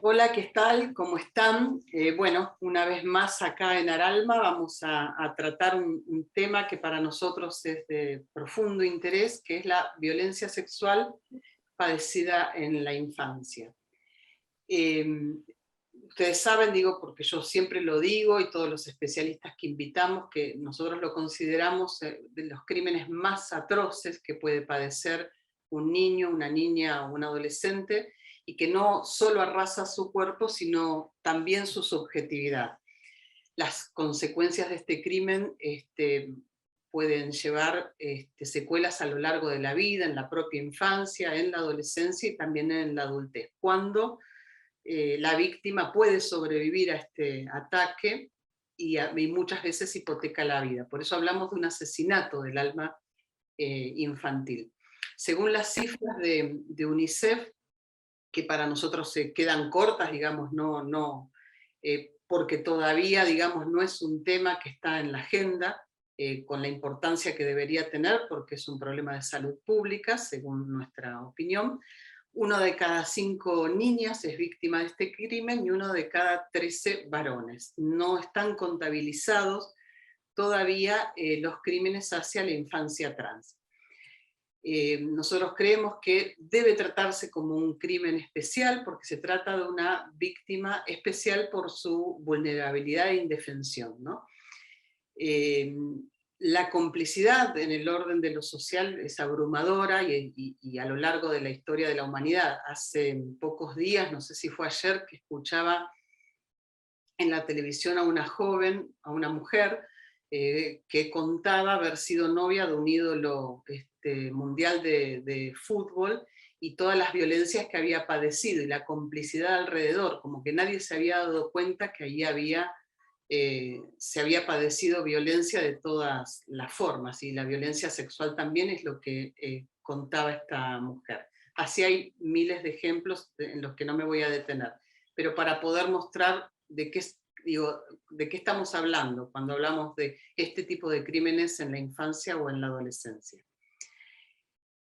Hola, ¿qué tal? ¿Cómo están? Bueno, una vez más acá en Aralma vamos a tratar un tema que para nosotros es de profundo interés, que es la violencia sexual padecida en la infancia. Eh, Ustedes saben, digo, porque yo siempre lo digo y todos los especialistas que invitamos, que nosotros lo consideramos de los crímenes más atroces que puede padecer un niño, una niña o un adolescente, y que no solo arrasa su cuerpo, sino también su subjetividad. Las consecuencias de este crimen pueden llevar secuelas a lo largo de la vida, en la propia infancia, en la adolescencia y también en la adultez. Cuando la víctima puede sobrevivir a este ataque y muchas veces hipoteca la vida. Por eso hablamos de un asesinato del alma infantil. Según las cifras de UNICEF, que para nosotros se quedan cortas, digamos, porque todavía, digamos, no es un tema que está en la agenda con la importancia que debería tener, porque es un problema de salud pública, según nuestra opinión. 1 de cada 5 niñas es víctima de este crimen y 1 de cada 13 varones. No están contabilizados todavía los crímenes hacia la infancia trans. Nosotros creemos que debe tratarse como un crimen especial porque se trata de una víctima especial por su vulnerabilidad e indefensión, ¿no? La complicidad en el orden de lo social es abrumadora y a lo largo de la historia de la humanidad. Hace pocos días, no sé si fue ayer, que escuchaba en la televisión a una joven, a una mujer, que contaba haber sido novia de un ídolo mundial de fútbol y todas las violencias que había padecido y la complicidad alrededor, como que nadie se había dado cuenta que allí se había padecido violencia de todas las formas, y la violencia sexual también es lo que contaba esta mujer. Así hay miles de ejemplos en los que no me voy a detener, pero para poder mostrar de qué estamos hablando cuando hablamos de este tipo de crímenes en la infancia o en la adolescencia.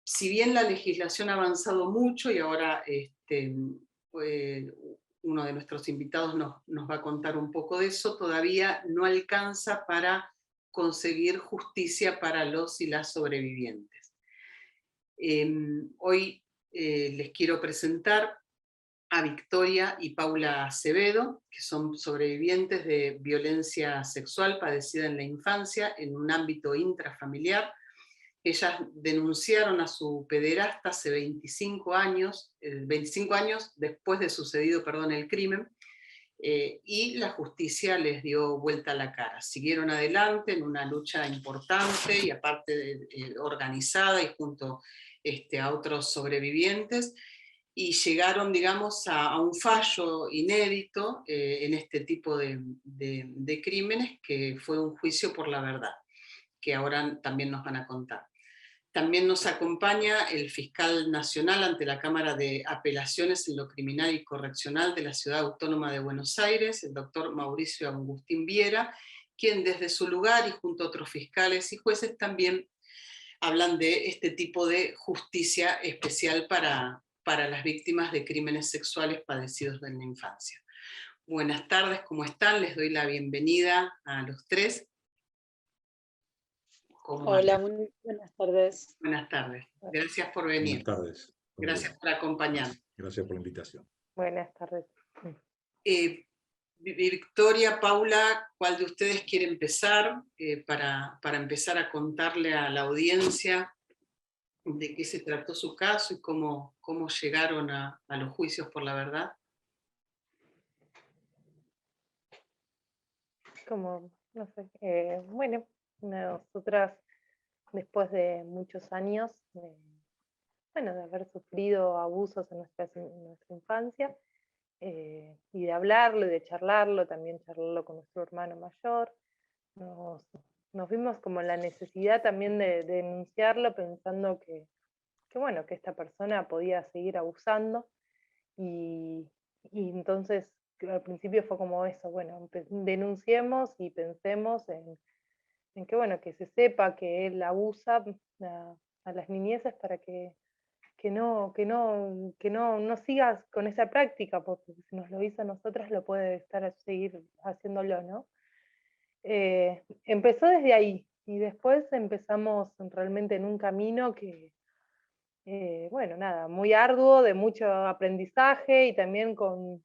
Si bien la legislación ha avanzado mucho y ahora uno de nuestros invitados nos va a contar un poco de eso, todavía no alcanza para conseguir justicia para los y las sobrevivientes. Hoy les quiero presentar a Victoria y Paula Acevedo, que son sobrevivientes de violencia sexual padecida en la infancia en un ámbito intrafamiliar. Ellas denunciaron a su pederasta hace 25 años, 25 años después de sucedido, el crimen, y la justicia les dio vuelta a la cara. Siguieron adelante en una lucha importante y aparte organizada y junto a otros sobrevivientes, y llegaron, digamos, a un fallo inédito en este tipo de crímenes, que fue un juicio por la verdad, que ahora también nos van a contar. También nos acompaña el fiscal nacional ante la Cámara de Apelaciones en lo Criminal y Correccional de la Ciudad Autónoma de Buenos Aires, el doctor Mauricio Agustín Viera, quien desde su lugar y junto a otros fiscales y jueces también hablan de este tipo de justicia especial para las víctimas de crímenes sexuales padecidos en la infancia. Buenas tardes, ¿cómo están? Les doy la bienvenida a los tres. Hola, muy buenas tardes. Buenas tardes. Gracias por venir. Buenas tardes. Gracias por acompañarnos. Gracias por la invitación. Buenas tardes. Victoria, Paula, ¿cuál de ustedes quiere empezar para empezar a contarle a la audiencia de qué se trató su caso y cómo llegaron a los juicios por la verdad? Como, no sé, bueno, nosotras después de muchos años, bueno, de haber sufrido abusos en nuestra infancia, y de hablarlo y de charlarlo, también charlarlo con nuestro hermano mayor, nos, nos vimos como en la necesidad también de denunciarlo, pensando bueno, que esta persona podía seguir abusando, y entonces al principio fue como eso, bueno, denunciemos y pensemos en que, bueno, que se sepa que él abusa a las niñeces para que no sigas con esa práctica, porque si nos lo hizo a nosotras, lo puede seguir haciéndolo, ¿no? Empezó desde ahí, y después empezamos realmente en un camino que, bueno, nada, muy arduo, de mucho aprendizaje, y también con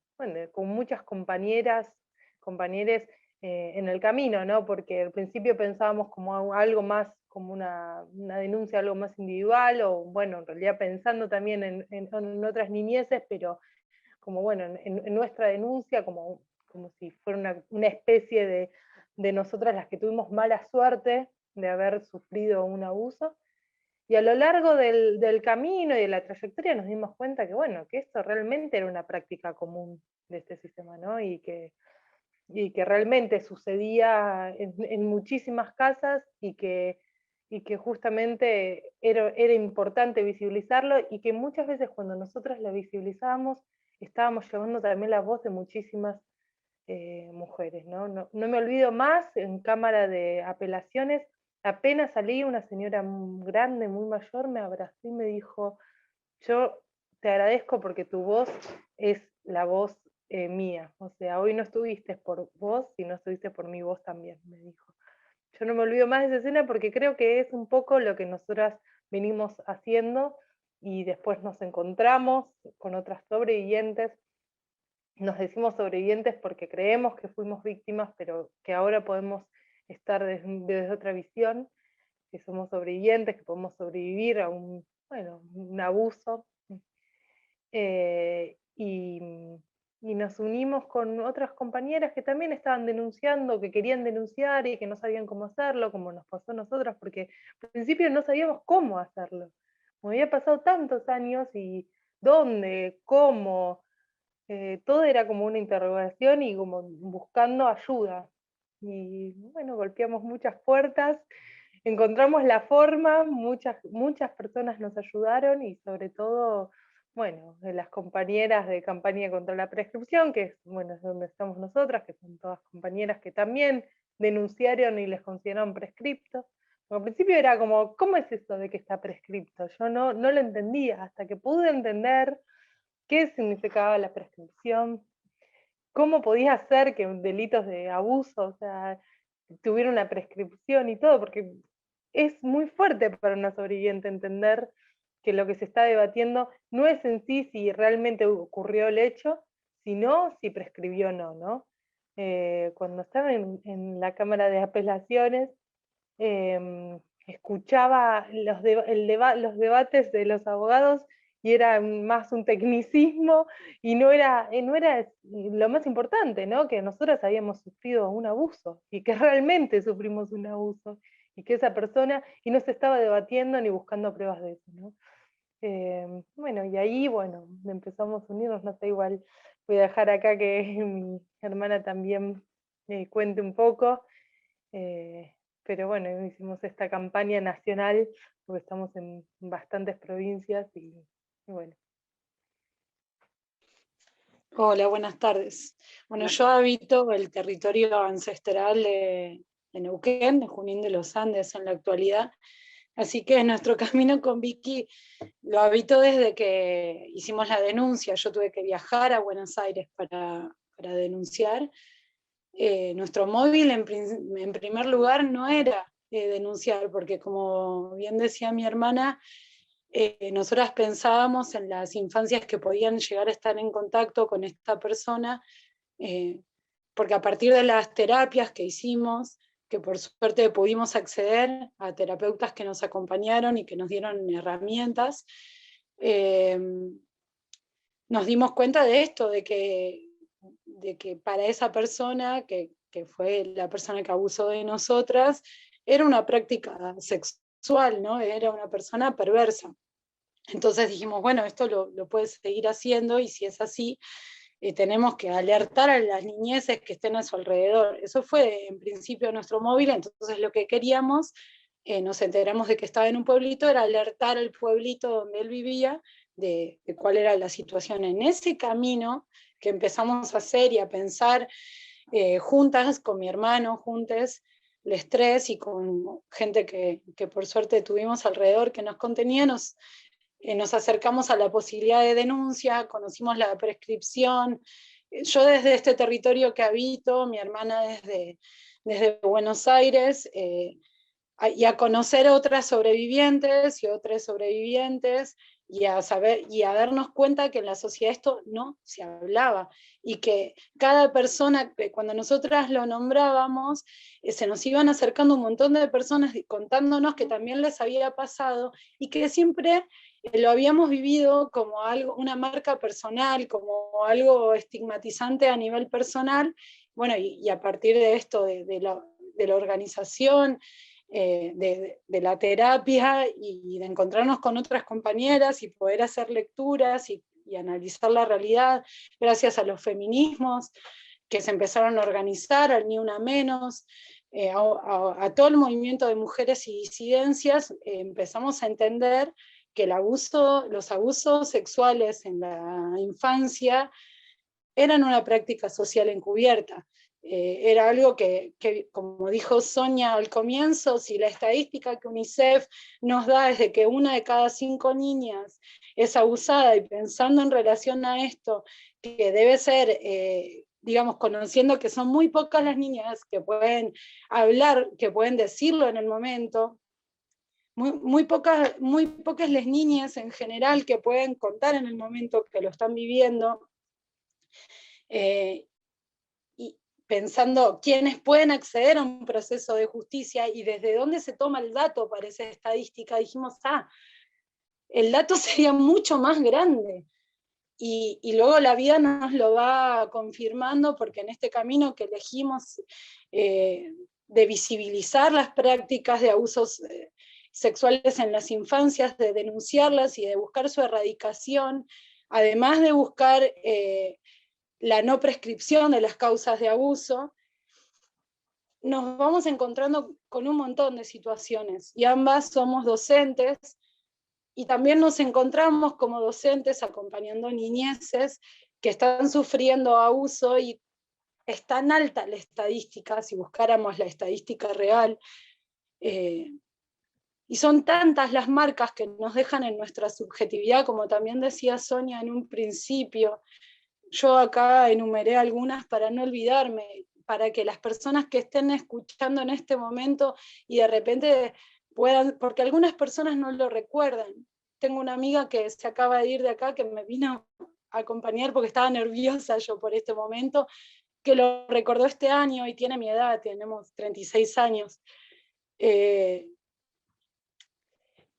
muchas compañeros en el camino, ¿no? Porque al principio pensábamos como algo más, como una denuncia, algo más individual, o bueno, en realidad pensando también en otras niñeces, pero como bueno, en nuestra denuncia, como si fuera una especie de nosotras las que tuvimos mala suerte de haber sufrido un abuso. Y a lo largo del camino y de la trayectoria nos dimos cuenta que, bueno, que esto realmente era una práctica común de este sistema, ¿no? Y que realmente sucedía en muchísimas casas, y que justamente era importante visibilizarlo, y que muchas veces cuando nosotras lo visibilizábamos, estábamos llevando también la voz de muchísimas mujeres, ¿no? No me olvido más, en Cámara de Apelaciones, apenas salí, una señora muy grande, muy mayor, me abrazó y me dijo: yo te agradezco porque tu voz es la voz mía. O sea, hoy no estuviste por vos, sino estuviste por mi voz también, me dijo. Yo no me olvido más de esa escena, porque creo que es un poco lo que nosotras venimos haciendo, y después nos encontramos con otras sobrevivientes. Nos decimos sobrevivientes porque creemos que fuimos víctimas, pero que ahora podemos estar desde otra visión, que somos sobrevivientes, que podemos sobrevivir a un abuso. Y nos unimos con otras compañeras que también estaban denunciando, que querían denunciar y que no sabían cómo hacerlo, como nos pasó a nosotras, porque al principio no sabíamos cómo hacerlo. Como había pasado tantos años, y dónde, cómo, todo era como una interrogación y como buscando ayuda. Y bueno, golpeamos muchas puertas, encontramos la forma, muchas personas nos ayudaron, y sobre todo, bueno, de las compañeras de Campaña contra la Prescripción, que es, bueno, es donde estamos nosotras, que son todas compañeras que también denunciaron y les consideraron prescriptos. Al principio era como, ¿cómo es eso de que está prescripto? Yo no lo entendía, hasta que pude entender qué significaba la prescripción, cómo podía ser que delitos de abuso, o sea, tuviera una prescripción y todo, porque es muy fuerte para una sobreviviente entender que lo que se está debatiendo no es en sí si realmente ocurrió el hecho, sino si prescribió o no, ¿no? Cuando estaba en la Cámara de Apelaciones, escuchaba los debates de los abogados, y era más un tecnicismo, y no era lo más importante, ¿no? Que nosotras habíamos sufrido un abuso, y que realmente sufrimos un abuso, y que esa persona, y no se estaba debatiendo ni buscando pruebas de eso, ¿no? Bueno, y ahí, bueno, empezamos a unirnos, no sé, igual voy a dejar acá que mi hermana también cuente un poco. Pero bueno, hicimos esta campaña nacional, porque estamos en bastantes provincias, y bueno. Hola, buenas tardes. Bueno, yo habito el territorio ancestral de Neuquén, de Junín de los Andes en la actualidad, así que nuestro camino con Vicky lo habito desde que hicimos la denuncia. Yo tuve que viajar a Buenos Aires para denunciar. Nuestro móvil en primer lugar no era denunciar, porque como bien decía mi hermana, nosotras pensábamos en las infancias que podían llegar a estar en contacto con esta persona, porque a partir de las terapias que hicimos, que por suerte pudimos acceder a terapeutas que nos acompañaron y que nos dieron herramientas, nos dimos cuenta de esto, de que para esa persona, que fue la persona que abusó de nosotras, era una práctica sexual, ¿no? Era una persona perversa. Entonces dijimos, bueno, esto lo puede seguir haciendo, y si es así, tenemos que alertar a las niñeces que estén a su alrededor. Eso fue en principio nuestro móvil. Entonces lo que queríamos, nos enteramos de que estaba en un pueblito, era alertar al pueblito donde él vivía de cuál era la situación. En ese camino que empezamos a hacer y a pensar juntas, con mi hermano, juntas, los tres, y con gente que por suerte tuvimos alrededor que nos contenía, nos acercamos a la posibilidad de denuncia, conocimos la prescripción. Yo desde este territorio que habito, mi hermana desde Buenos Aires, y a conocer otras sobrevivientes y otros sobrevivientes, y a saber y a darnos cuenta que en la sociedad esto no se hablaba, y que cada persona, cuando nosotras lo nombrábamos, se nos iban acercando un montón de personas contándonos que también les había pasado, y que siempre lo habíamos vivido como algo, una marca personal, como algo estigmatizante a nivel personal. Bueno, y a partir de esto, de la organización, de la terapia, y de encontrarnos con otras compañeras y poder hacer lecturas y analizar la realidad, gracias a los feminismos que se empezaron a organizar, al Ni Una Menos, a todo el movimiento de mujeres y disidencias, empezamos a entender que los abusos sexuales en la infancia eran una práctica social encubierta. Era algo que, como dijo Sonia al comienzo, si la estadística que UNICEF nos da es de que 1 de cada 5 niñas es abusada, y pensando en relación a esto, que debe ser, digamos, conociendo que son muy pocas las niñas que pueden hablar, que pueden decirlo en el momento, muy pocas las niñas en general que pueden contar en el momento que lo están viviendo, y pensando quiénes pueden acceder a un proceso de justicia y desde dónde se toma el dato para esa estadística, dijimos, el dato sería mucho más grande. Y luego la vida nos lo va confirmando, porque en este camino que elegimos, de visibilizar las prácticas de abusos sexuales en las infancias, de denunciarlas y de buscar su erradicación, además de buscar la no prescripción de las causas de abuso, nos vamos encontrando con un montón de situaciones, y ambas somos docentes, y también nos encontramos como docentes acompañando niñeces que están sufriendo abuso, y es tan alta la estadística, si buscáramos la estadística real, y son tantas las marcas que nos dejan en nuestra subjetividad, como también decía Sonia en un principio. Yo acá enumeré algunas para no olvidarme, para que las personas que estén escuchando en este momento y de repente puedan, porque algunas personas no lo recuerdan. Tengo una amiga que se acaba de ir de acá, que me vino a acompañar porque estaba nerviosa yo por este momento, que lo recordó este año y tiene mi edad, tenemos 36 años.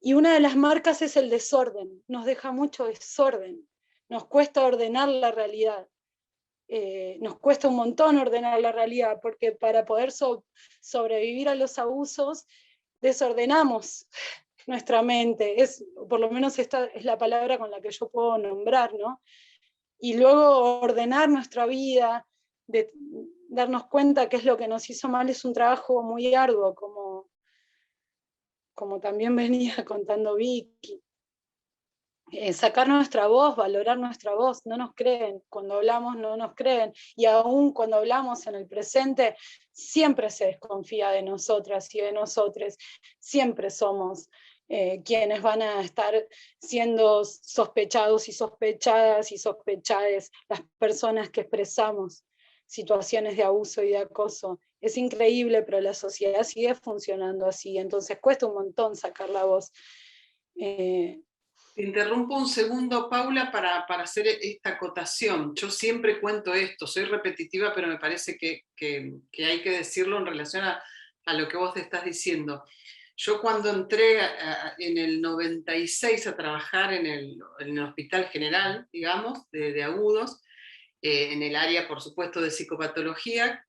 Y una de las marcas es el desorden, nos deja mucho desorden, nos cuesta ordenar la realidad. Nos cuesta un montón ordenar la realidad, porque para poder sobrevivir a los abusos, desordenamos nuestra mente, por lo menos esta es la palabra con la que yo puedo nombrar, ¿no? Y luego ordenar nuestra vida, de darnos cuenta qué es lo que nos hizo mal, es un trabajo muy arduo, como también venía contando Vicky. Sacar nuestra voz, valorar nuestra voz, no nos creen, cuando hablamos no nos creen, y aún cuando hablamos en el presente, siempre se desconfía de nosotras y de nosotros, siempre somos quienes van a estar siendo sospechados y sospechadas y sospechades las personas que expresamos situaciones de abuso y de acoso. Es increíble, pero la sociedad sigue funcionando así, entonces cuesta un montón sacar la voz. Te interrumpo un segundo, Paula, para hacer esta acotación. Yo siempre cuento esto, soy repetitiva, pero me parece que hay que decirlo en relación a lo que vos te estás diciendo. Yo cuando entré en el 96 a trabajar en el Hospital General, digamos, de agudos, en el área, por supuesto, de psicopatología,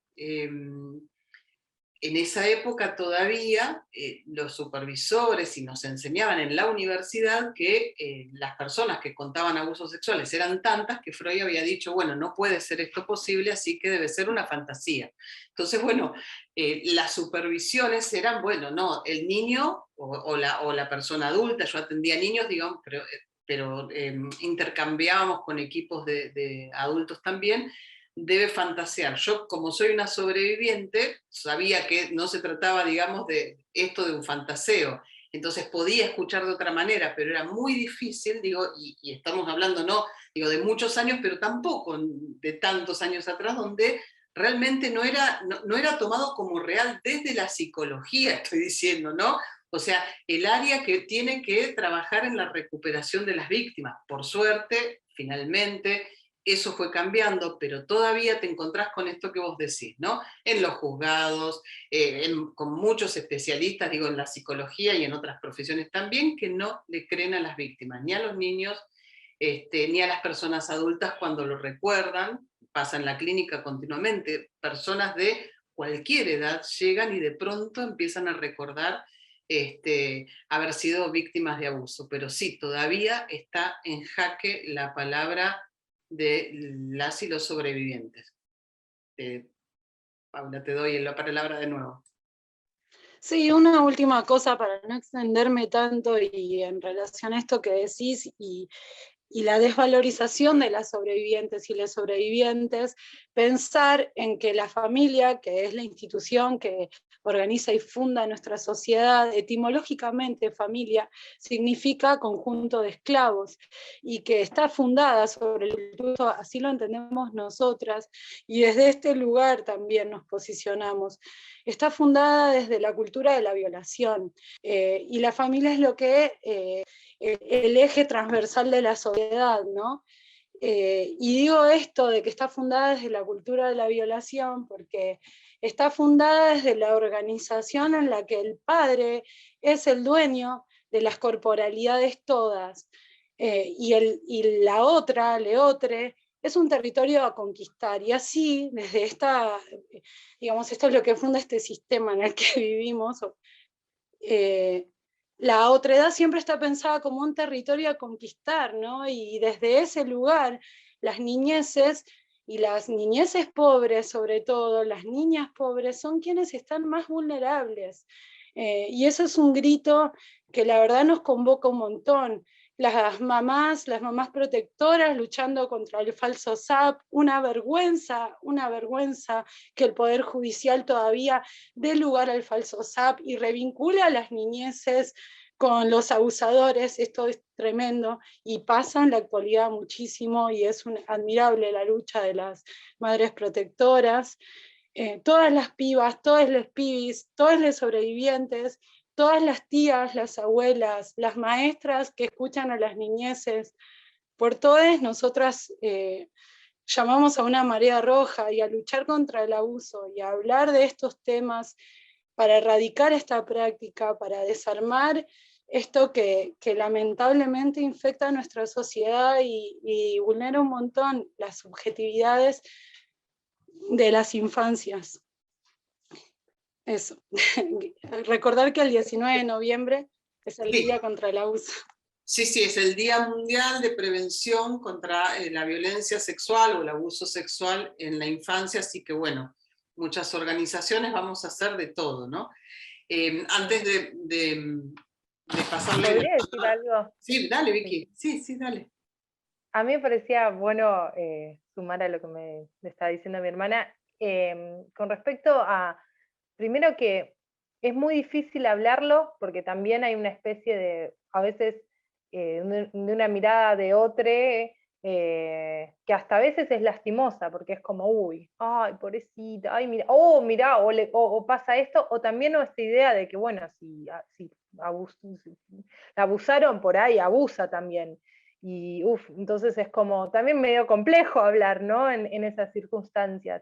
en esa época todavía los supervisores y nos enseñaban en la universidad que las personas que contaban abusos sexuales eran tantas que Freud había dicho, bueno, no puede ser esto posible, así que debe ser una fantasía. Entonces, bueno, las supervisiones eran, bueno, no, el niño o la persona adulta, yo atendía niños, digamos, pero intercambiábamos con equipos de adultos también, debe fantasear. Yo, como soy una sobreviviente, sabía que no se trataba, digamos, de esto de un fantaseo. entonces podía escuchar de otra manera, pero era muy difícil, digo, y estamos hablando, no, digo, de muchos años, pero tampoco de tantos años atrás, donde realmente no era tomado como real desde la psicología, estoy diciendo, ¿no? O sea, el área que tiene que trabajar en la recuperación de las víctimas. Por suerte, finalmente, eso fue cambiando, pero todavía te encontrás con esto que vos decís, ¿no? En los juzgados, con muchos especialistas, digo, en la psicología y en otras profesiones también, que no le creen a las víctimas, ni a los niños, ni a las personas adultas cuando lo recuerdan. Pasa en la clínica continuamente, personas de cualquier edad llegan y de pronto empiezan a recordar haber sido víctimas de abuso, pero sí, todavía está en jaque la palabra de las y los sobrevivientes. Paula, te doy la palabra de nuevo. Sí, una última cosa para no extenderme tanto y en relación a esto que decís y la desvalorización de las sobrevivientes y los sobrevivientes, pensar en que la familia, que es la institución que organiza y funda nuestra sociedad, etimológicamente familia significa conjunto de esclavos, y que está fundada sobre el culto, así lo entendemos nosotras, y desde este lugar también nos posicionamos. Está fundada desde la cultura de la violación, y la familia es lo que el eje transversal de la sociedad, ¿no? Y digo esto de que está fundada desde la cultura de la violación porque está fundada desde la organización en la que el padre es el dueño de las corporalidades todas, y la otra, leotre, es un territorio a conquistar, y así, desde esta, digamos, esto es lo que funda este sistema en el que vivimos, la otredad siempre está pensada como un territorio a conquistar, ¿no? Y desde ese lugar, las niñeces, y las niñeces pobres sobre todo, las niñas pobres, son quienes están más vulnerables. Y eso es un grito que la verdad nos convoca un montón. Las mamás protectoras luchando contra el falso SAP, una vergüenza que el Poder Judicial todavía dé lugar al falso SAP y revincula a las niñeces con los abusadores. Esto es tremendo y pasa en la actualidad muchísimo, y es admirable la lucha de las madres protectoras. Todas las pibas, todos los pibis, todos los sobrevivientes, todas las tías, las abuelas, las maestras que escuchan a las niñeces, por todas nosotras llamamos a una marea roja y a luchar contra el abuso y a hablar de estos temas para erradicar esta práctica, para desarmar esto que lamentablemente infecta a nuestra sociedad y vulnera un montón las subjetividades de las infancias. Eso. Recordar que el 19 de noviembre es el Día contra el Abuso. Sí, sí, es el Día Mundial de Prevención contra la Violencia Sexual o el Abuso Sexual en la Infancia, así que bueno, muchas organizaciones vamos a hacer de todo, ¿no? Antes de pasarle... ¿Podría decir algo? Sí, dale, Vicky. Sí, dale. A mí me parecía bueno sumar a lo que me estaba diciendo mi hermana, con respecto a, primero que es muy difícil hablarlo, porque también hay una especie de, a veces, de una mirada de otro, que hasta a veces es lastimosa, porque es como, uy, ay, pobrecita, ay, mira, o pasa esto, o también esta idea de que, bueno, si la abusaron por ahí, abusa también. Y entonces es como también medio complejo hablar, ¿no? En esas circunstancias.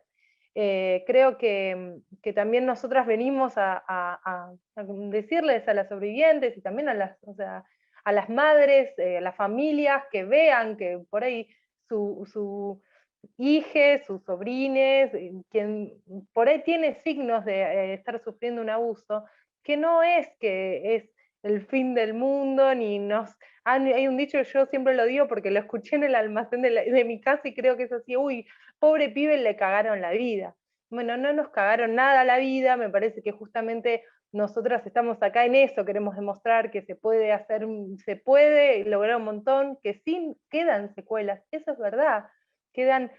Creo que también nosotras venimos a decirles a las sobrevivientes y también o sea, a las madres, a las familias, que vean que por ahí su hije, sus sobrines, quien por ahí tiene signos de estar sufriendo un abuso, que no es que es el fin del mundo, ni hay un dicho, yo siempre lo digo porque lo escuché en el almacén de mi casa y creo que es así, uy, pobre pibe, le cagaron la vida. Bueno, no nos cagaron nada la vida, me parece que justamente nosotras estamos acá en eso, queremos demostrar que se puede lograr un montón, que sí quedan secuelas, eso es verdad, quedan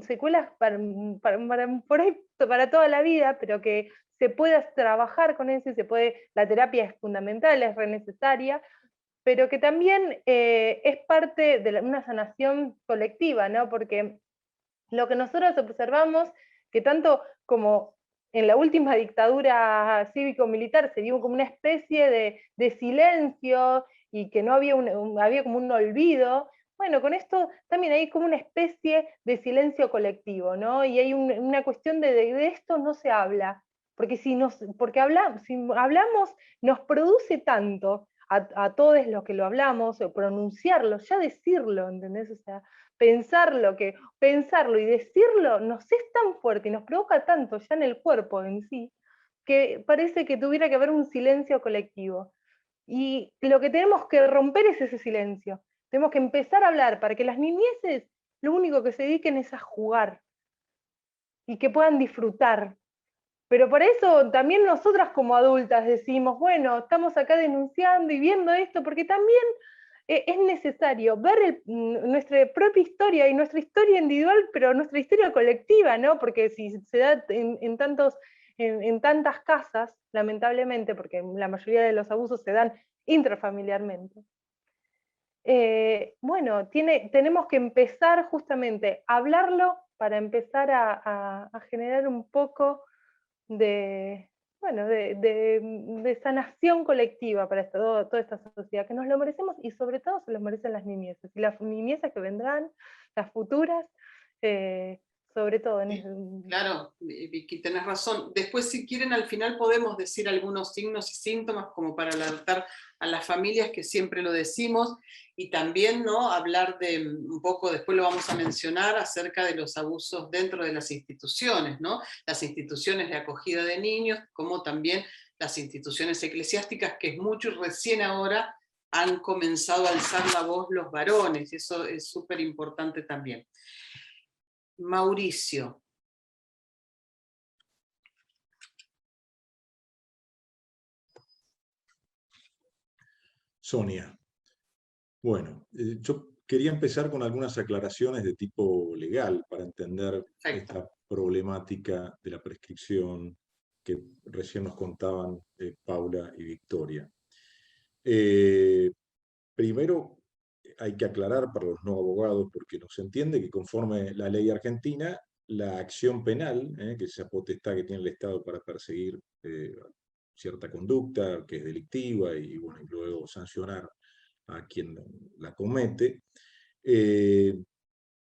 secuelas por ahí para toda la vida, pero que se pueda trabajar con eso y la terapia es fundamental, es re necesaria, pero que también es parte de una sanación colectiva, ¿no? Porque lo que nosotros observamos, que tanto como en la última dictadura cívico-militar se dio como una especie de silencio y que no había, había como un olvido, bueno, con esto también hay como una especie de silencio colectivo, ¿no? Y hay una cuestión de esto no se habla, porque si hablamos nos produce tanto a todos los que lo hablamos, o pronunciarlo, ya decirlo, ¿entendés? O sea, pensarlo y decirlo nos es tan fuerte y nos provoca tanto ya en el cuerpo en sí, que parece que tuviera que haber un silencio colectivo. Y lo que tenemos que romper es ese silencio. Tenemos que empezar a hablar para que las niñeces lo único que se dediquen es a jugar y que puedan disfrutar. Pero por eso también nosotras como adultas decimos, bueno, estamos acá denunciando y viendo esto, porque también es necesario ver nuestra propia historia y nuestra historia individual, pero nuestra historia colectiva, ¿no? Porque si se da en tantas casas, lamentablemente, porque la mayoría de los abusos se dan intrafamiliarmente, bueno, tenemos que empezar justamente a hablarlo para empezar a generar un poco de, bueno, de sanación colectiva para toda esta sociedad, que nos lo merecemos y sobre todo se lo merecen las niñeces, y las niñeces que vendrán, las futuras, sobre todo. Claro, Vicky, tenés razón. Después, si quieren, al final podemos decir algunos signos y síntomas como para alertar a las familias, que siempre lo decimos, y también, ¿no?, hablar de un poco, después lo vamos a mencionar, acerca de los abusos dentro de las instituciones, ¿no? Las instituciones de acogida de niños, como también las instituciones eclesiásticas, que es mucho y recién ahora han comenzado a alzar la voz los varones, y eso es súper importante también. Mauricio. Sonia. Bueno, yo quería empezar con algunas aclaraciones de tipo legal para entender esta problemática de la prescripción que recién nos contaban Paula y Victoria. Primero, hay que aclarar para los no abogados, porque no se entiende que conforme la ley argentina, la acción penal, que es esa potestad que tiene el Estado para perseguir cierta conducta que es delictiva y, bueno, y luego sancionar a quien la comete,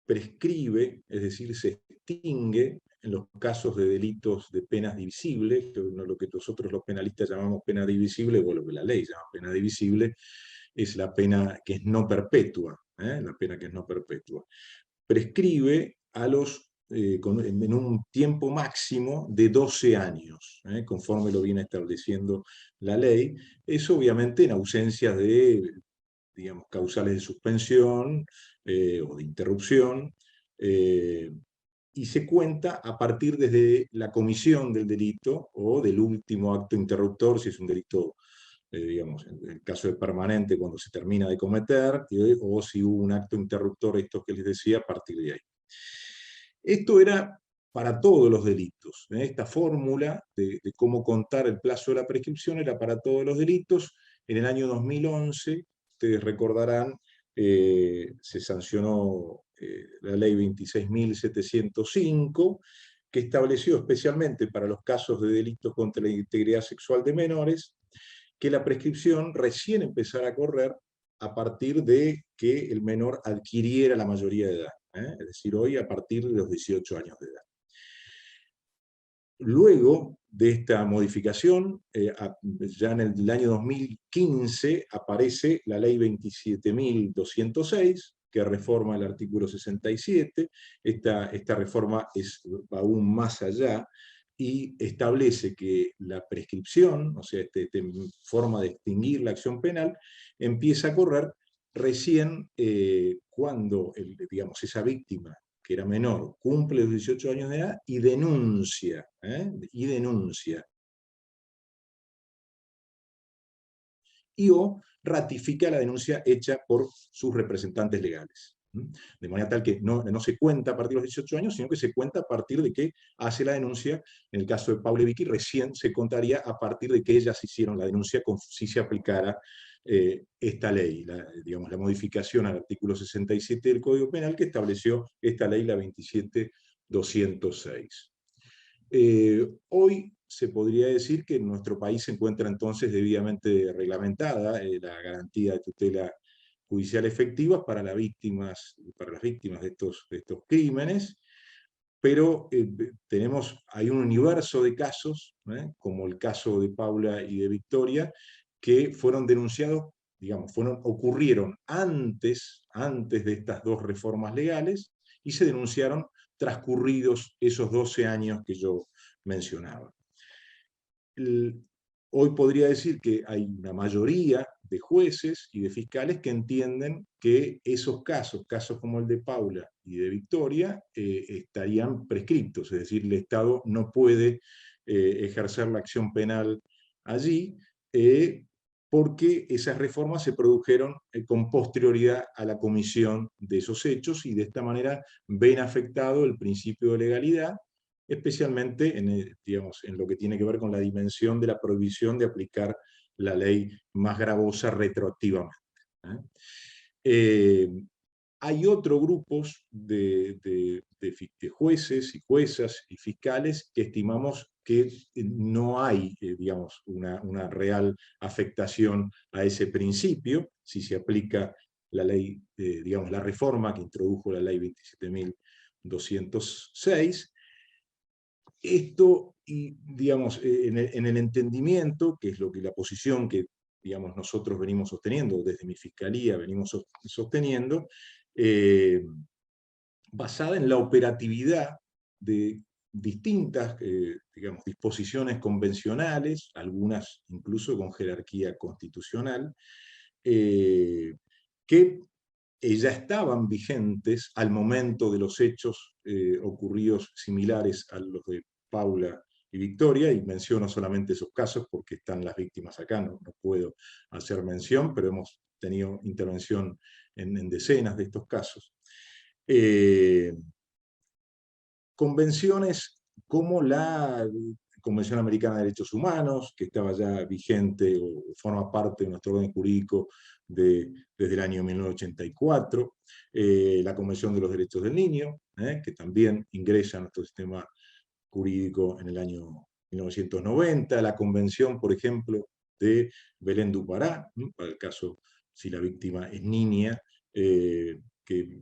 prescribe, es decir, se extingue en los casos de delitos de penas divisibles, lo que nosotros los penalistas llamamos pena divisible, o lo que la ley llama pena divisible, es la pena que es no perpetua, la pena que es no perpetua. Prescribe a en un tiempo máximo de 12 años, conforme lo viene estableciendo la ley. Eso obviamente en ausencia de, digamos, causales de suspensión o de interrupción, y se cuenta a partir desde la comisión del delito o del último acto interruptor, si es un delito, digamos, en el caso de permanente, cuando se termina de cometer, o si hubo un acto interruptor, esto que les decía, a partir de ahí. Esto era para todos los delitos. Esta fórmula de cómo contar el plazo de la prescripción era para todos los delitos. En el año 2011, ustedes recordarán, se sancionó la ley 26.705, que estableció especialmente para los casos de delitos contra la integridad sexual de menores, que la prescripción recién empezara a correr a partir de que el menor adquiriera la mayoría de edad, es decir, hoy a partir de los 18 años de edad. Luego de esta modificación, ya en el año 2015 aparece la ley 27.206, que reforma el artículo 67. Esta reforma va aún más allá y establece que la prescripción, o sea, esta forma de extinguir la acción penal, empieza a correr recién cuando digamos, esa víctima, que era menor, cumple los 18 años de edad y denuncia. Y o ratifica la denuncia hecha por sus representantes legales. De manera tal que no se cuenta a partir de los 18 años, sino que se cuenta a partir de que hace la denuncia. En el caso de Paula y Vicky, recién se contaría a partir de que ellas hicieron la denuncia, si se aplicara esta ley, digamos, la modificación al artículo 67 del Código Penal que estableció esta ley, la 27.206. Hoy se podría decir que en nuestro país se encuentra entonces debidamente reglamentada la garantía de tutela judicial efectiva para las víctimas de estos crímenes, pero hay un universo de casos, como el caso de Paula y de Victoria, que fueron denunciados, digamos, ocurrieron antes de estas dos reformas legales, y se denunciaron transcurridos esos 12 años que yo mencionaba. Hoy podría decir que hay una mayoría de jueces y de fiscales que entienden que esos casos como el de Paula y de Victoria, estarían prescriptos, es decir, el Estado no puede ejercer la acción penal allí, porque esas reformas se produjeron con posterioridad a la comisión de esos hechos, y de esta manera ven afectado el principio de legalidad, especialmente digamos, en lo que tiene que ver con la dimensión de la prohibición de aplicar la ley más gravosa retroactivamente. Hay otros grupos de jueces y juezas y fiscales que estimamos que no hay, digamos, una real afectación a ese principio, si se aplica la ley, digamos, la reforma que introdujo la ley 27.206. Esto, y, digamos, en el entendimiento, que es la posición que, digamos, nosotros venimos sosteniendo, desde mi fiscalía venimos sosteniendo, basada en la operatividad de distintas, digamos, disposiciones convencionales, algunas incluso con jerarquía constitucional, que ya estaban vigentes al momento de los hechos ocurridos similares a los de Paula y Victoria, y menciono solamente esos casos porque están las víctimas acá, no puedo hacer mención, pero hemos tenido intervención en decenas de estos casos. Convenciones como la Convención Americana de Derechos Humanos, que estaba ya vigente o forma parte de nuestro orden jurídico desde el año 1984, la Convención de los Derechos del Niño, que también ingresa a nuestro sistema jurídico en el año 1990, la Convención, por ejemplo, de Belén do Pará, para el caso si la víctima es niña, que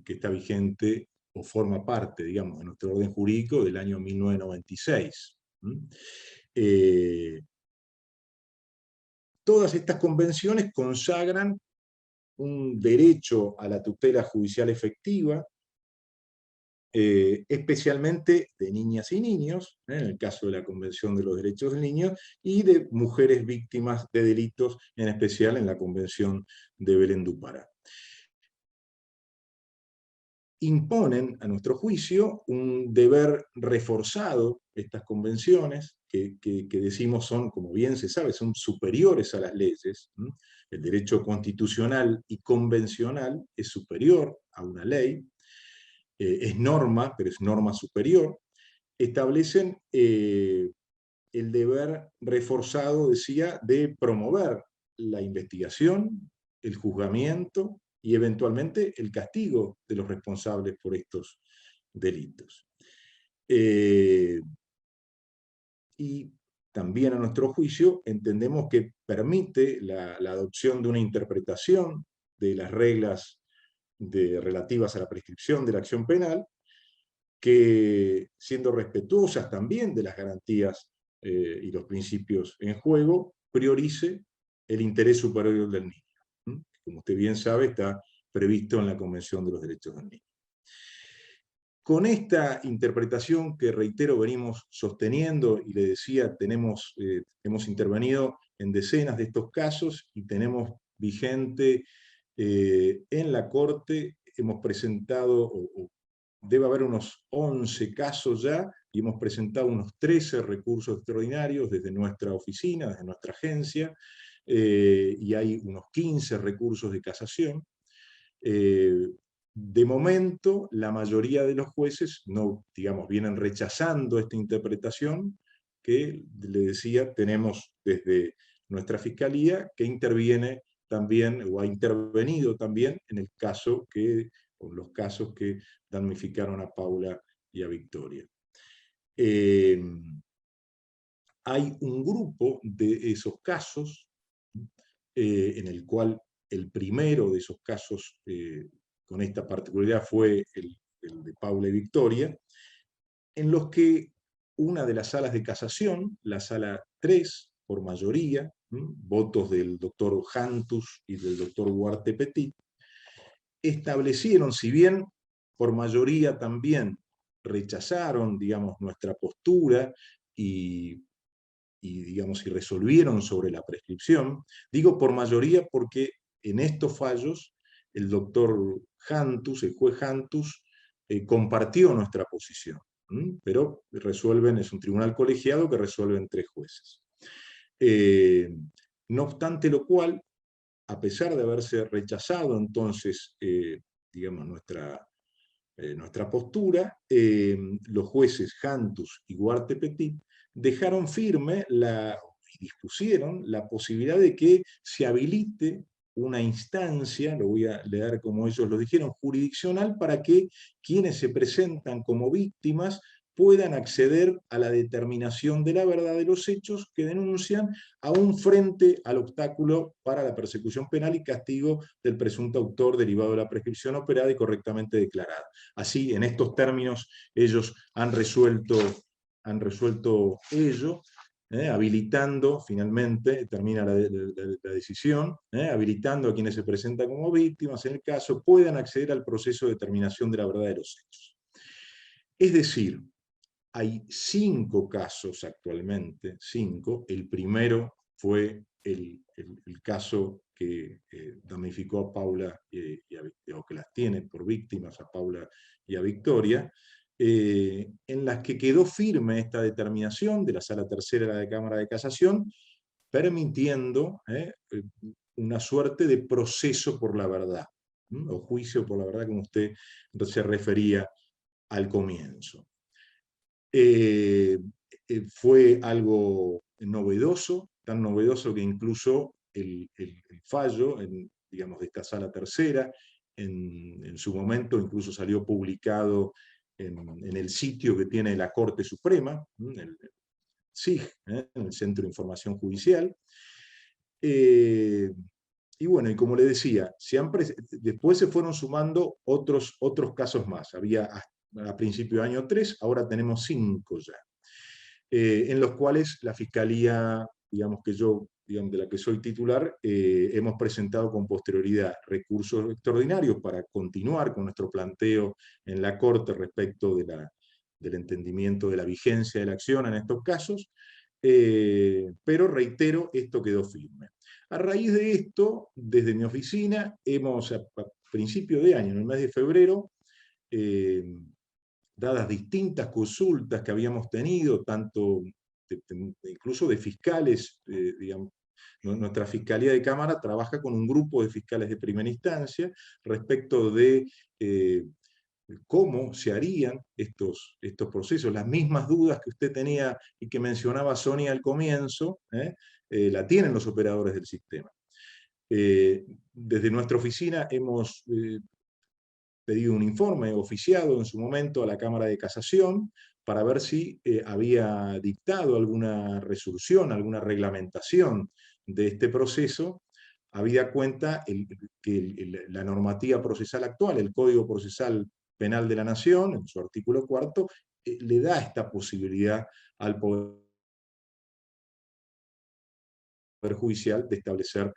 está vigente o forma parte, digamos, de nuestro orden jurídico del año 1996. Todas estas convenciones consagran un derecho a la tutela judicial efectiva, especialmente de niñas y niños, en el caso de la Convención de los Derechos del Niño, y de mujeres víctimas de delitos, en especial en la Convención de Belén do Pará. Imponen, a nuestro juicio, un deber reforzado, estas convenciones, que decimos son, como bien se sabe, son superiores a las leyes. El derecho constitucional y convencional es superior a una ley, es norma, pero es norma superior. Establecen el deber reforzado, decía, de promover la investigación, el juzgamiento y eventualmente el castigo de los responsables por estos delitos. Y también, a nuestro juicio, entendemos que permite la adopción de una interpretación de las reglas relativas a la prescripción de la acción penal, que, siendo respetuosas también de las garantías y los principios en juego, priorice el interés superior del niño. Como usted bien sabe, está previsto en la Convención de los Derechos del Niño. Con esta interpretación que, reitero, venimos sosteniendo, y le decía, hemos intervenido en decenas de estos casos y tenemos vigente en la Corte, hemos presentado, debe haber unos 11 casos ya, y hemos presentado unos 13 recursos extraordinarios desde nuestra oficina, desde nuestra agencia, y hay unos 15 recursos de casación. de momento, la mayoría de los jueces no, digamos, vienen rechazando esta interpretación que, le decía, tenemos desde nuestra Fiscalía, que interviene también, o ha intervenido también, en el caso o los casos que damnificaron a Paula y a Victoria. Hay un grupo de esos casos, en el cual el primero de esos casos, con esta particularidad, fue el de Paula y Victoria, en los que una de las salas de casación, la sala 3, por mayoría, votos del doctor Jantus y del doctor Huarte Petit, establecieron, si bien por mayoría también rechazaron, digamos, nuestra postura y digamos, y resolvieron sobre la prescripción. Digo por mayoría porque en estos fallos el doctor Jantus, el juez Jantus, compartió nuestra posición, pero resuelven, es un tribunal colegiado que resuelven 3 jueces. No obstante lo cual, a pesar de haberse rechazado entonces, digamos, nuestra postura, los jueces Jantus y Huarte Petit dejaron firme y dispusieron la posibilidad de que se habilite una instancia, lo voy a leer como ellos lo dijeron, jurisdiccional, para que quienes se presentan como víctimas puedan acceder a la determinación de la verdad de los hechos que denuncian, aún frente al obstáculo para la persecución penal y castigo del presunto autor derivado de la prescripción operada y correctamente declarada. Así, en estos términos, ellos han resuelto ello, habilitando, finalmente, termina la decisión, habilitando a quienes se presentan como víctimas, en el caso, puedan acceder al proceso de determinación de la verdad de los hechos. Es decir, hay 5 casos actualmente, 5. El primero fue el caso que damnificó a Paula, o que las tiene por víctimas a Paula y a Victoria, en las que quedó firme esta determinación de la Sala Tercera de la Cámara de Casación, permitiendo una suerte de proceso por la verdad, o juicio por la verdad, como usted se refería al comienzo. Fue algo novedoso, tan novedoso que incluso el fallo, digamos, de esta Sala Tercera, en su momento incluso salió publicado en el sitio que tiene la Corte Suprema, el SIG, en el Centro de Información Judicial. Y bueno, y como le decía, después se fueron sumando otros casos más. Había a principio de año 3, ahora tenemos 5 ya, en los cuales la Fiscalía, digamos que yo, de la que soy titular, hemos presentado con posterioridad recursos extraordinarios para continuar con nuestro planteo en la Corte respecto del entendimiento de la vigencia de la acción en estos casos, pero reitero, esto quedó firme. A raíz de esto, desde mi oficina, hemos, a principio de año, en el mes de febrero, dadas distintas consultas que habíamos tenido, tanto incluso de fiscales, digamos, nuestra Fiscalía de Cámara trabaja con un grupo de fiscales de primera instancia respecto de cómo se harían estos procesos. Las mismas dudas que usted tenía y que mencionaba Sonia al comienzo, la tienen los operadores del sistema. Desde nuestra oficina hemos pedido un informe oficiado en su momento a la Cámara de Casación para ver si había dictado alguna resolución, alguna reglamentación de este proceso, habida cuenta que la normativa procesal actual, el Código Procesal Penal de la Nación, en su artículo 4, le da esta posibilidad al Poder Judicial de establecer,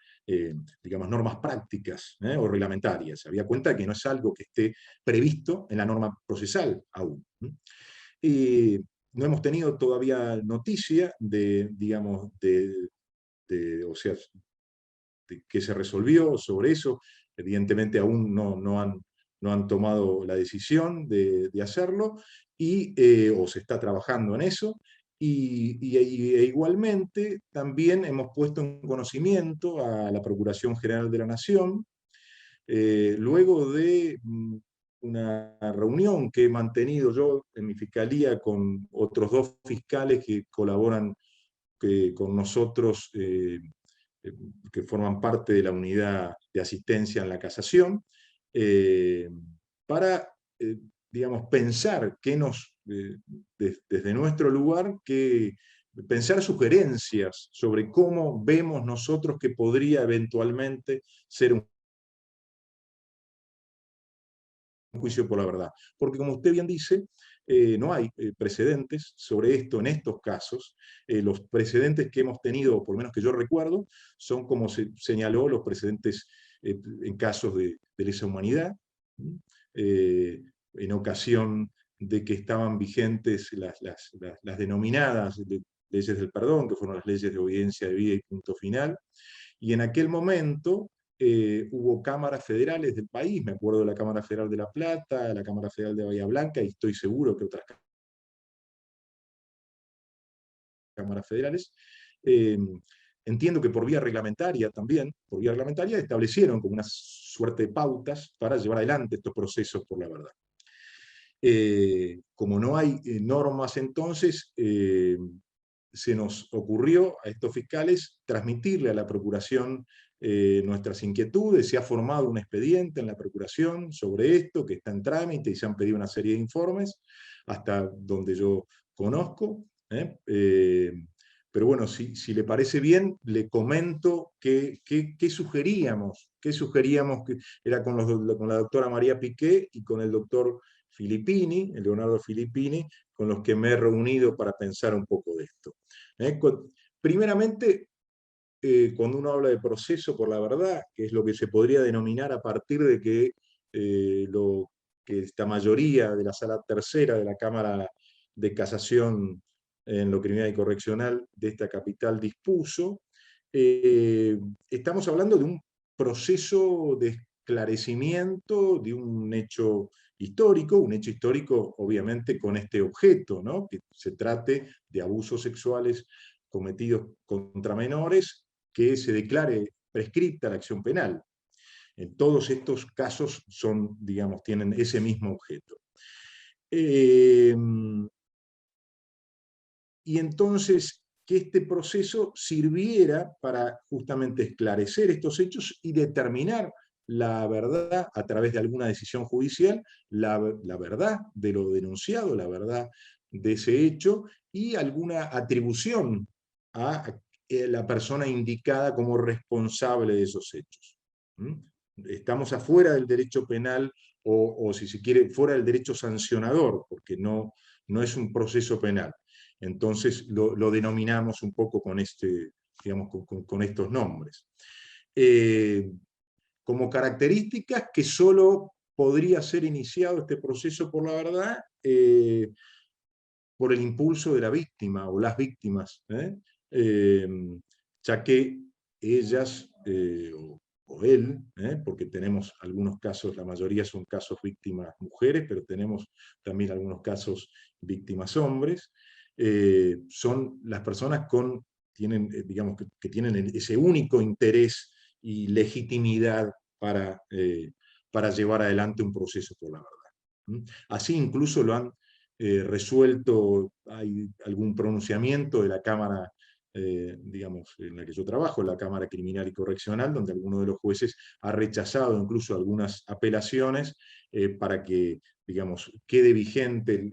digamos, normas prácticas o reglamentarias. Se había cuenta que no es algo que esté previsto en la norma procesal aún. No hemos tenido todavía noticia digamos, o sea, de qué se resolvió sobre eso. Evidentemente aún no han tomado la decisión de hacerlo, o se está trabajando en eso. Igualmente también hemos puesto en conocimiento a la Procuración General de la Nación, luego de una reunión que he mantenido yo en mi fiscalía con otros 2 fiscales que colaboran con nosotros, que forman parte de la unidad de asistencia en la casación, para, digamos, pensar que desde nuestro lugar, pensar sugerencias sobre cómo vemos nosotros que podría eventualmente ser un juicio por la verdad. Porque como usted bien dice, no hay precedentes sobre esto en estos casos. Los precedentes que hemos tenido, por lo menos que yo recuerdo, son, como se señaló, los precedentes en casos de lesa humanidad, en ocasión de que estaban vigentes las denominadas leyes del perdón, que fueron las leyes de obediencia de vida y punto final, y en aquel momento hubo cámaras federales del país, me acuerdo de la Cámara Federal de La Plata, la Cámara Federal de Bahía Blanca, y estoy seguro que otras cámaras federales, entiendo que por vía reglamentaria también, por vía reglamentaria establecieron como una suerte de pautas para llevar adelante estos procesos por la verdad. Como no hay normas entonces, se nos ocurrió a estos fiscales transmitirle a la Procuración nuestras inquietudes. Se ha formado un expediente en la Procuración sobre esto, que está en trámite, y se han pedido una serie de informes, hasta donde yo conozco. Pero bueno, si le parece bien, le comento qué sugeríamos. ¿Qué sugeríamos? Que era con la doctora María Piqué y con el doctor Filippini, el Leonardo Filippini, con los que me he reunido para pensar un poco de esto. Primeramente, cuando uno habla de proceso por la verdad, que es lo que se podría denominar a partir de que esta mayoría de la Sala Tercera de la Cámara de Casación en lo criminal y correccional de esta capital dispuso, estamos hablando de un proceso de esclarecimiento de un hecho histórico obviamente con este objeto, ¿no? Que se trate de abusos sexuales cometidos contra menores, que se declare prescripta la acción penal. En todos estos casos son, digamos, tienen ese mismo objeto. Y entonces, que este proceso sirviera para justamente esclarecer estos hechos y determinar la verdad a través de alguna decisión judicial, la verdad de lo denunciado, la verdad de ese hecho, y alguna atribución a la persona indicada como responsable de esos hechos. Estamos afuera del derecho penal, o si se quiere, fuera del derecho sancionador, porque no es un proceso penal. Entonces lo denominamos un poco con, digamos, con estos nombres. Como características, que solo podría ser iniciado este proceso por la verdad por el impulso de la víctima o las víctimas, ya que ellas o él, porque tenemos algunos casos, la mayoría son casos víctimas mujeres, pero tenemos también algunos casos víctimas hombres, son las personas digamos, que tienen ese único interés y legitimidad para llevar adelante un proceso por la verdad. Así incluso lo han resuelto, hay algún pronunciamiento de la Cámara, digamos, en la que yo trabajo, la Cámara Criminal y Correccional, donde alguno de los jueces ha rechazado incluso algunas apelaciones para que, digamos, quede vigente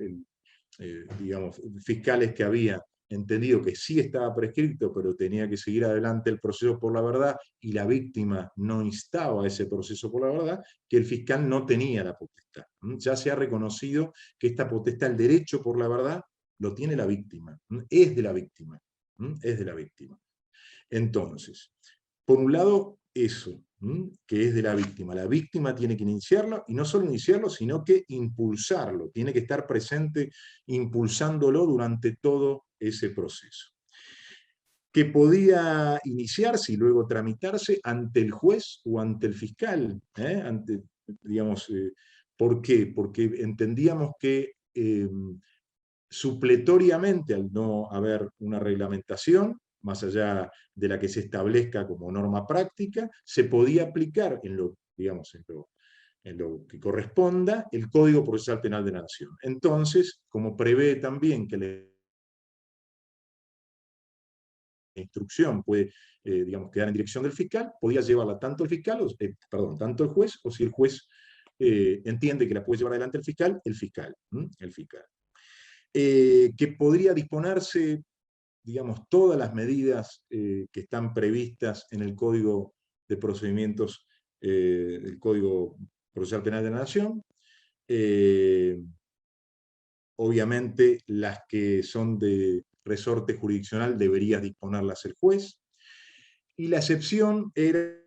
digamos, fiscales que había entendido que sí estaba prescrito, pero tenía que seguir adelante el proceso por la verdad, y la víctima no instaba a ese proceso por la verdad, que el fiscal no tenía la potestad. Ya se ha reconocido que esta potestad, el derecho por la verdad, lo tiene la víctima, es de la víctima, es de la víctima. Entonces, por un lado, eso, que es de la víctima. La víctima tiene que iniciarlo, y no solo iniciarlo, sino que impulsarlo, tiene que estar presente impulsándolo durante todo ese proceso. Que podía iniciarse y luego tramitarse ante el juez o ante el fiscal. Digamos, ¿por qué? Porque entendíamos que supletoriamente, al no haber una reglamentación, más allá de la que se establezca como norma práctica, se podía aplicar digamos, en lo que corresponda, el Código Procesal Penal de la Nación. Entonces, como prevé también que la instrucción puede, digamos, quedar en dirección del fiscal, podía llevarla tanto el fiscal, tanto el juez, o si el juez entiende que la puede llevar adelante el fiscal, el fiscal. Que podría disponerse, digamos, todas las medidas que están previstas en el Código de Procedimientos, el Código Procesal Penal de la Nación. Obviamente, las que son de resorte jurisdiccional debería disponerlas el juez. Y la excepción era,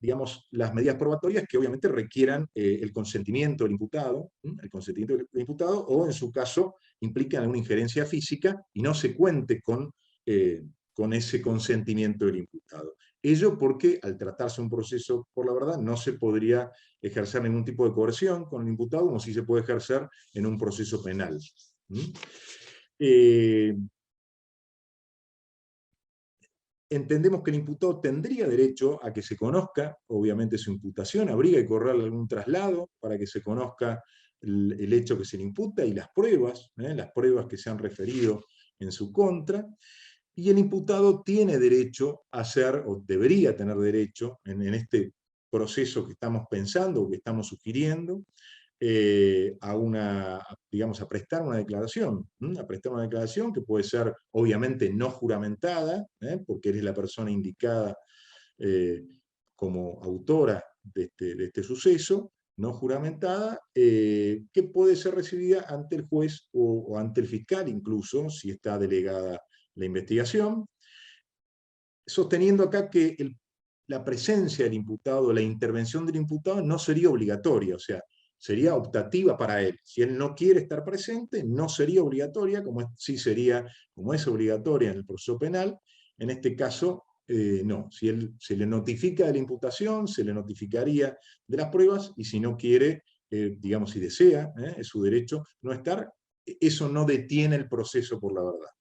digamos, las medidas probatorias que obviamente requieran el consentimiento del imputado, o en su caso implican alguna injerencia física y no se cuente con ese consentimiento del imputado. Ello porque al tratarse un proceso por la verdad no se podría ejercer ningún tipo de coerción con el imputado como si se puede ejercer en un proceso penal. Entendemos que el imputado tendría derecho a que se conozca, obviamente, su imputación, habría que correrle algún traslado para que se conozca el hecho que se le imputa y las pruebas que se han referido en su contra, y el imputado tiene derecho a ser, o debería tener derecho, en este proceso que estamos pensando, o que estamos sugiriendo, a prestar una declaración, que puede ser obviamente no juramentada, porque eres la persona indicada como autora de este suceso, no juramentada, que puede ser recibida ante el juez o ante el fiscal, incluso si está delegada la investigación, sosteniendo acá que la presencia del imputado, la intervención del imputado no sería obligatoria, o sea, sería optativa para él. Si él no quiere estar presente, no sería obligatoria, como es obligatoria en el proceso penal. En este caso, no. Si él se le notifica de la imputación, se le notificaría de las pruebas, y si no quiere, digamos, si desea, es su derecho no estar, eso no detiene el proceso por la verdad.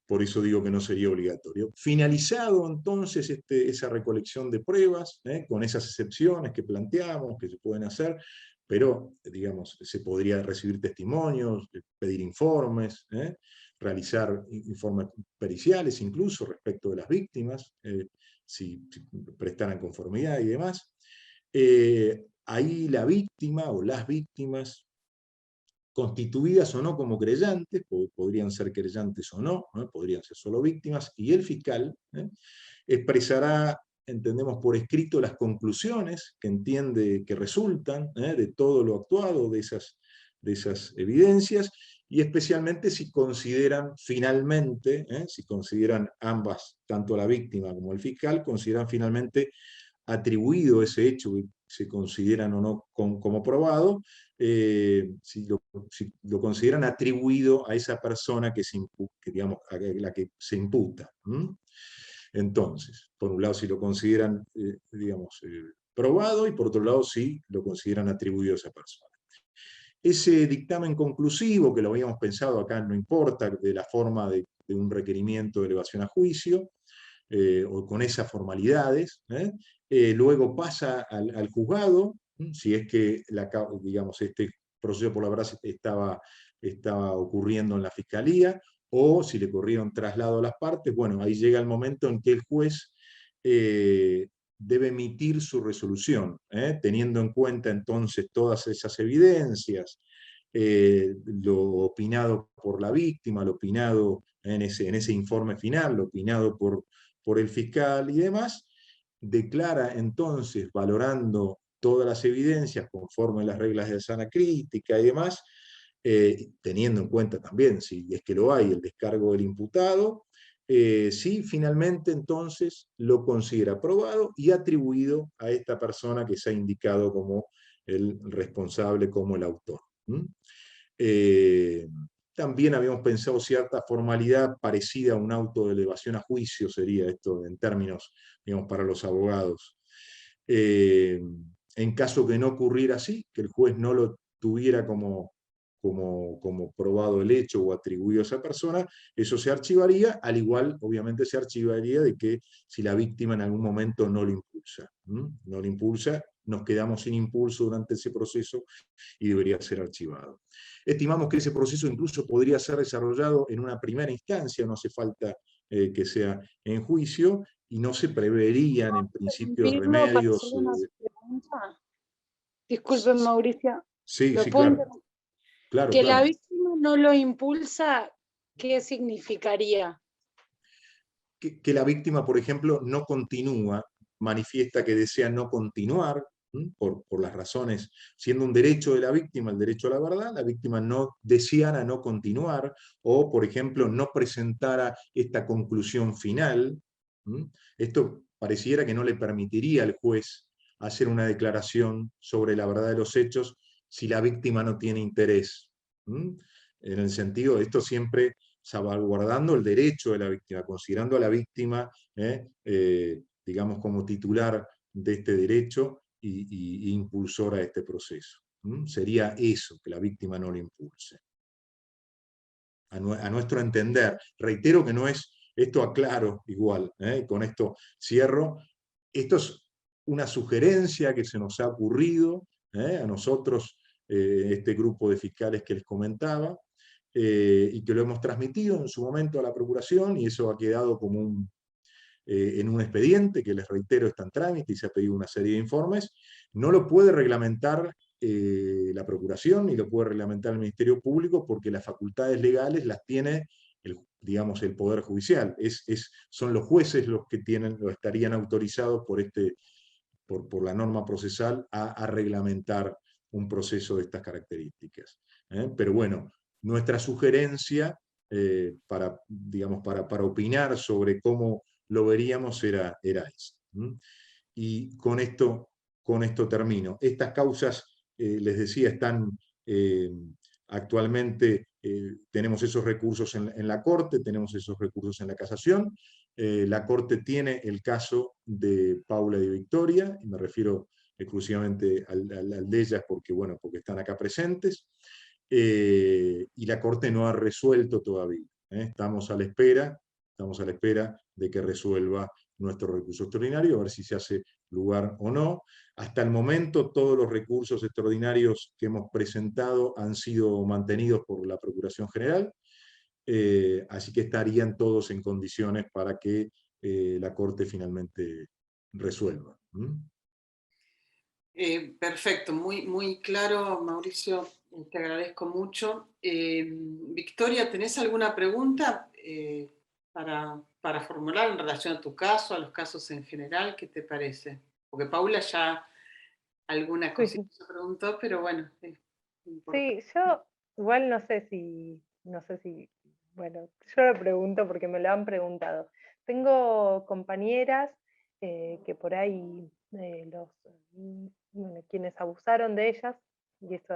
Por eso digo que no sería obligatorio. Finalizado entonces esa recolección de pruebas, con esas excepciones que planteamos, que se pueden hacer, pero, digamos, se podría recibir testimonios, pedir informes, realizar informes periciales incluso respecto de las víctimas, si prestaran conformidad y demás. Ahí la víctima o las víctimas, constituidas o no como creyentes, podrían ser creyentes o no, podrían ser solo víctimas, y el fiscal expresará, entendemos por escrito, las conclusiones que entiende que resultan de todo lo actuado, de esas evidencias, y especialmente si consideran finalmente, si consideran ambas, tanto la víctima como el fiscal, consideran finalmente atribuido ese hecho que se consideran o no como probado, si lo consideran atribuido a esa persona digamos, a la que se imputa. Entonces, por un lado, si lo consideran, digamos, probado, y por otro lado, si lo consideran atribuido a esa persona. Ese dictamen conclusivo, que lo habíamos pensado acá, no importa, de la forma de un requerimiento de elevación a juicio, o con esas formalidades, luego pasa al juzgado, si es que digamos, este proceso por la verdad estaba ocurriendo en la fiscalía, o si le corrieron traslado a las partes. Bueno, ahí llega el momento en que el juez debe emitir su resolución, teniendo en cuenta entonces todas esas evidencias, lo opinado por la víctima, lo opinado en ese informe final, lo opinado por el fiscal y demás, declara entonces, valorando todas las evidencias conforme a las reglas de sana crítica y demás, teniendo en cuenta también, si es que lo hay, el descargo del imputado, sí, finalmente entonces lo considera aprobado y atribuido a esta persona que se ha indicado como el responsable, como el autor. También habíamos pensado cierta formalidad parecida a un auto de elevación a juicio, sería esto en términos, digamos, para los abogados. En caso que no ocurriera así, que el juez no lo tuviera como como probado el hecho o atribuido a esa persona, eso se archivaría, al igual, obviamente, se archivaría de que si la víctima en algún momento no lo impulsa. No lo impulsa, nos quedamos sin impulso durante ese proceso y debería ser archivado. Estimamos que ese proceso incluso podría ser desarrollado en una primera instancia, no hace falta que sea en juicio, y no se preverían en principio Interrumpirlo para remedios. hacerle una pregunta. Disculpen, Mauricio. Sí, ¿Lo sí, puedo claro. interrumpir? Claro, Que la claro. víctima no lo impulsa, ¿qué significaría? Que la víctima, por ejemplo, no continúa, manifiesta que desea no continuar, por las razones, siendo un derecho de la víctima el derecho a la verdad, la víctima no deseara no continuar, o, por ejemplo, no presentara esta conclusión final. Esto pareciera que no le permitiría al juez hacer una declaración sobre la verdad de los hechos si la víctima no tiene interés. En el sentido de esto siempre salvaguardando el derecho de la víctima, considerando a la víctima, digamos, como titular de este derecho y impulsora de este proceso. Sería eso, que la víctima no lo impulse. A nuestro entender, reitero que no es, esto aclaro igual, con esto cierro, esto es una sugerencia que se nos ha ocurrido a nosotros, este grupo de fiscales que les comentaba, y que lo hemos transmitido en su momento a la Procuración, y eso ha quedado como en un expediente, que les reitero está en trámite y se ha pedido una serie de informes. No lo puede reglamentar la Procuración, ni lo puede reglamentar el Ministerio Público, porque las facultades legales las tiene digamos, el Poder Judicial. Son los jueces los que estarían autorizados por la norma procesal a reglamentar un proceso de estas características. Pero bueno, nuestra sugerencia digamos, para opinar sobre cómo lo veríamos era esa. Y con esto termino. Estas causas, les decía, están actualmente, tenemos esos recursos en la Corte, tenemos esos recursos en la Casación. La Corte tiene el caso de Paula y de Victoria, y me refiero exclusivamente al de ellas porque, bueno, porque están acá presentes, y la Corte no ha resuelto todavía. Estamos a la espera de que resuelva nuestro recurso extraordinario, a ver si se hace lugar o no. Hasta el momento todos los recursos extraordinarios que hemos presentado han sido mantenidos por la Procuración General, así que estarían todos en condiciones para que la Corte finalmente resuelva. Perfecto, muy, muy claro, Mauricio, te agradezco mucho. Victoria, ¿tenés alguna pregunta para formular en relación a tu caso, a los casos en general? ¿Qué te parece? Porque Paula ya alguna cosita Sí, se preguntó, pero bueno, es importante. sí, yo igual no sé si, bueno, yo lo pregunto porque me lo han preguntado. Tengo compañeras que por ahí bueno, quienes abusaron de ellas, y esto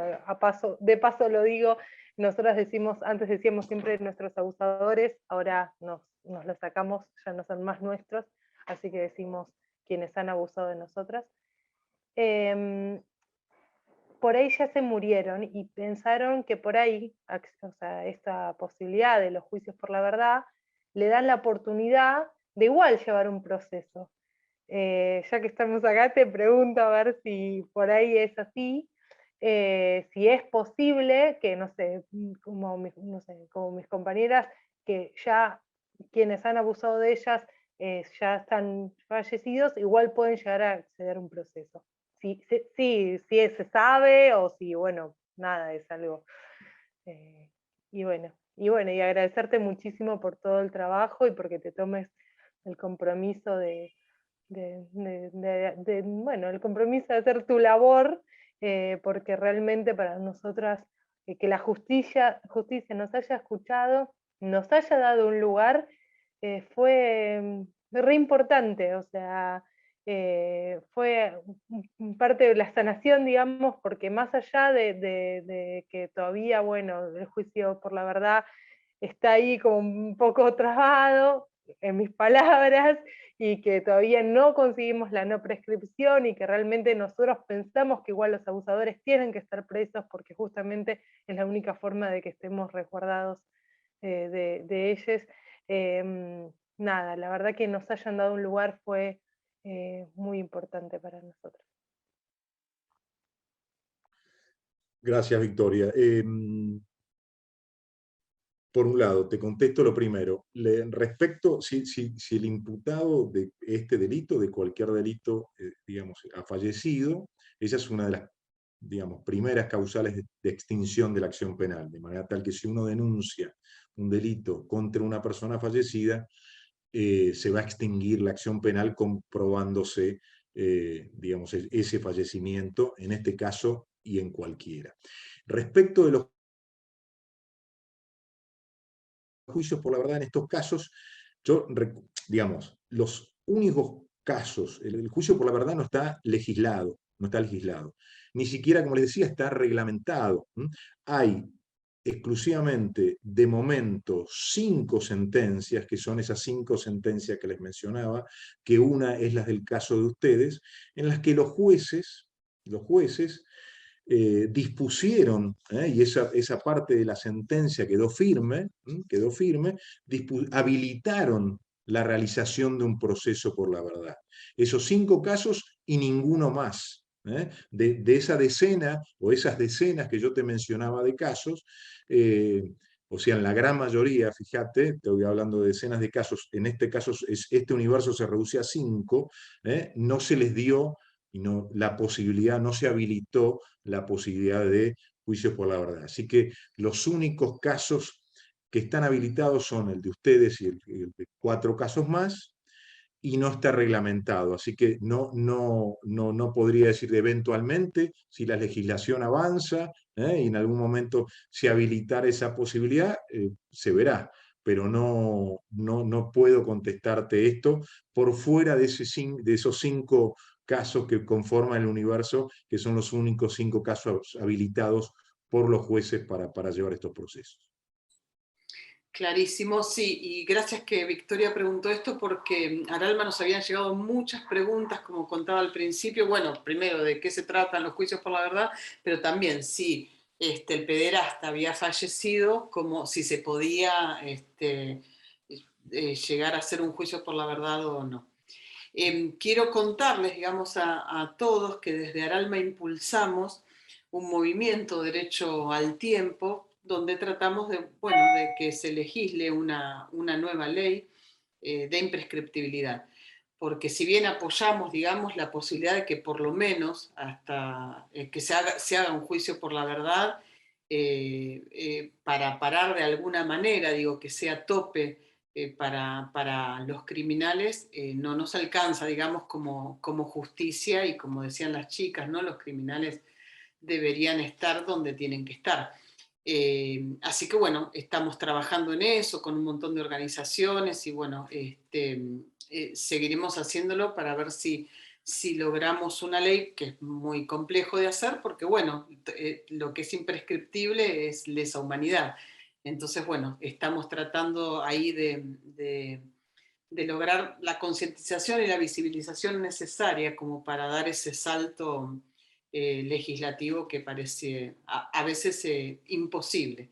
de paso lo digo, nosotras antes decíamos siempre nuestros abusadores, ahora nos los sacamos, ya no son más nuestros, así que decimos quienes han abusado de nosotras. Por ahí ya se murieron y pensaron que por ahí, o sea, esta posibilidad de los juicios por la verdad, le dan la oportunidad de igual llevar un proceso. Ya que estamos acá, te pregunto a ver si por ahí es así, si es posible que, no sé, como mis compañeras, que ya quienes han abusado de ellas ya están fallecidos, igual pueden llegar a acceder a un proceso. Si se sabe o si, bueno, nada, es algo. eh, y bueno, y agradecerte muchísimo por todo el trabajo y porque te tomes el compromiso bueno, el compromiso de hacer tu labor, porque realmente para nosotras, que la justicia nos haya escuchado, nos haya dado un lugar, fue re importante, o sea, fue parte de la sanación, digamos, porque más allá de que todavía, bueno, el juicio por la verdad está ahí como un poco trabado, en mis palabras, y que todavía no conseguimos la no prescripción, y que realmente nosotros pensamos que igual los abusadores tienen que estar presos, porque justamente es la única forma de que estemos resguardados de ellos. Nada, la verdad que nos hayan dado un lugar fue muy importante para nosotros. Gracias, Victoria. Por un lado, te contesto lo primero. Respecto, si el imputado de este delito, de cualquier delito, digamos, ha fallecido, esa es una de las, digamos, primeras causales de extinción de la acción penal, de manera tal que si uno denuncia un delito contra una persona fallecida, se va a extinguir la acción penal comprobándose, digamos, ese fallecimiento, en este caso y en cualquiera. Respecto de los juicios por la verdad en estos casos, yo, digamos, los únicos casos, el juicio por la verdad no está legislado, ni siquiera, como les decía, está reglamentado. Hay exclusivamente, de momento, 5 sentencias, que son esas 5 sentencias que les mencionaba, que una es la del caso de ustedes, en las que los jueces dispusieron, y esa parte de la sentencia quedó firme, habilitaron la realización de un proceso por la verdad. Esos 5 casos y ninguno más. De esa decena, o esas decenas que yo te mencionaba de casos, o sea, en la gran mayoría, fíjate, estoy hablando de decenas de casos, en este caso este universo se reduce a 5, no se les dio la posibilidad, no se habilitó la posibilidad de juicio por la verdad. Así que los únicos casos que están habilitados son el de ustedes y el de 4 casos más, y no está reglamentado. Así que no podría decir de eventualmente, si la legislación avanza y en algún momento se habilitara esa posibilidad, se verá. Pero no puedo contestarte esto por fuera de esos 5 casos que conforman el universo, que son los únicos 5 casos habilitados por los jueces para llevar estos procesos. Clarísimo, sí, y gracias que Victoria preguntó esto, porque a Aralma nos habían llegado muchas preguntas, como contaba al principio, bueno, primero de qué se tratan los juicios por la verdad, pero también si el pederasta había fallecido, como si se podía llegar a hacer un juicio por la verdad o no. Quiero contarles, digamos, a todos que desde Aralma impulsamos un movimiento derecho al tiempo, donde tratamos de que se legisle una nueva ley de imprescriptibilidad. Porque si bien apoyamos, digamos, la posibilidad de que por lo menos hasta que se haga un juicio por la verdad, para parar de alguna manera, digo, que sea tope para los criminales, no nos alcanza, digamos, como justicia, y como decían las chicas, ¿no? Los criminales deberían estar donde tienen que estar. Así que bueno, estamos trabajando en eso con un montón de organizaciones, y bueno, seguiremos haciéndolo para ver si logramos una ley, que es muy complejo de hacer, porque bueno, lo que es imprescriptible es lesa humanidad. Entonces bueno, estamos tratando ahí de lograr la concientización y la visibilización necesaria como para dar ese salto legislativo que parece a veces imposible.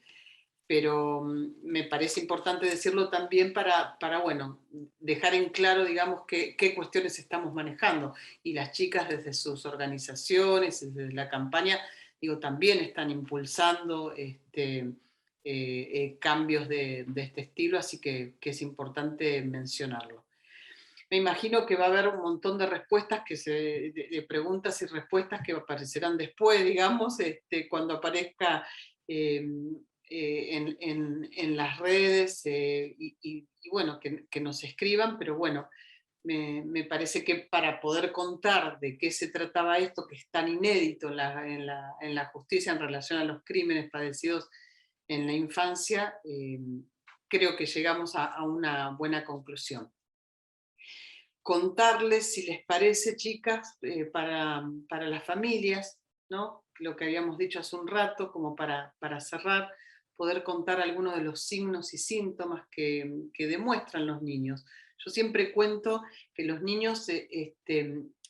Pero me parece importante decirlo también para bueno, dejar en claro, digamos, qué cuestiones estamos manejando. Y las chicas desde sus organizaciones, desde la campaña, digo, también están impulsando cambios de este estilo, así que es importante mencionarlo. Me imagino que va a haber un montón de respuestas, de preguntas y respuestas que aparecerán después, digamos, cuando aparezca en las redes, y bueno, que nos escriban, pero bueno, me parece que para poder contar de qué se trataba esto, que es tan inédito en la justicia en relación a los crímenes padecidos en la infancia, creo que llegamos a una buena conclusión. Contarles, si les parece, chicas, para las familias, ¿no? Lo que habíamos dicho hace un rato, como para cerrar, poder contar algunos de los signos y síntomas que demuestran los niños. Yo siempre cuento que los niños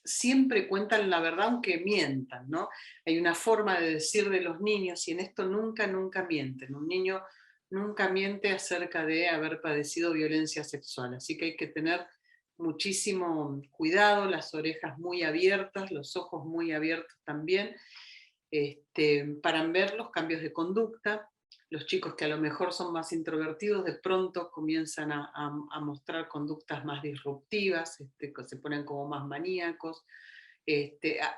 siempre cuentan la verdad aunque mientan, ¿no? Hay una forma de decir de los niños, y en esto nunca mienten. Un niño nunca miente acerca de haber padecido violencia sexual, así que hay que tener muchísimo cuidado, las orejas muy abiertas, los ojos muy abiertos también, para ver los cambios de conducta. Los chicos que a lo mejor son más introvertidos de pronto comienzan a mostrar conductas más disruptivas, que se ponen como más maníacos.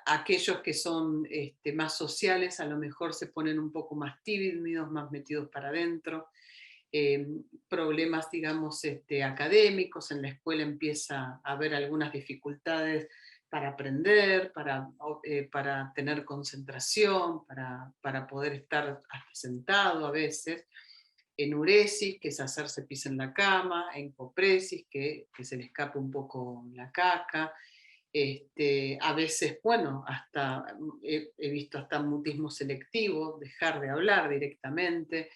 Aquellos que son más sociales a lo mejor se ponen un poco más tímidos, más metidos para adentro. Problemas, digamos, académicos, en la escuela empieza a haber algunas dificultades para aprender, para tener concentración, para poder estar hasta sentado a veces. Enuresis, que es hacerse pis en la cama, encopresis, que se le escapa un poco la caca. A veces, bueno, hasta he visto hasta mutismo selectivo, dejar de hablar directamente,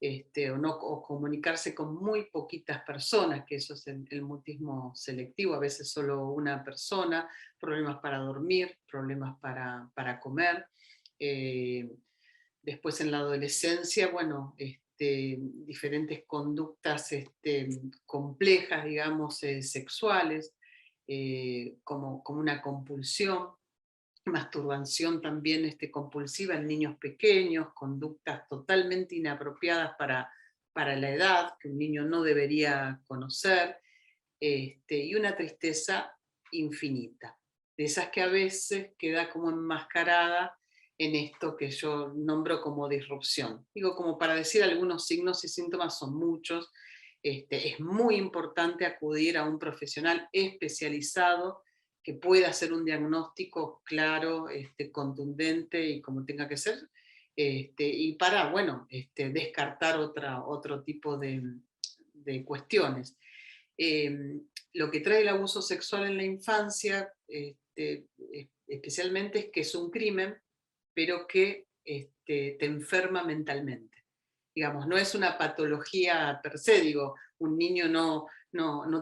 o comunicarse con muy poquitas personas, que eso es el mutismo selectivo, a veces solo una persona, problemas para dormir, problemas para comer. Después en la adolescencia, bueno, diferentes conductas complejas, digamos, sexuales, como una compulsión, masturbación también compulsiva en niños pequeños, conductas totalmente inapropiadas para la edad, que un niño no debería conocer, y una tristeza infinita, de esas que a veces queda como enmascarada en esto que yo nombro como disrupción. Digo, como para decir algunos signos y síntomas, son muchos. Es muy importante acudir a un profesional especializado que pueda hacer un diagnóstico claro, contundente y como tenga que ser, y para, bueno, descartar otro tipo de cuestiones. Lo que trae el abuso sexual en la infancia, especialmente, es que es un crimen, pero que te enferma mentalmente. Digamos, no es una patología per se, digo, un niño no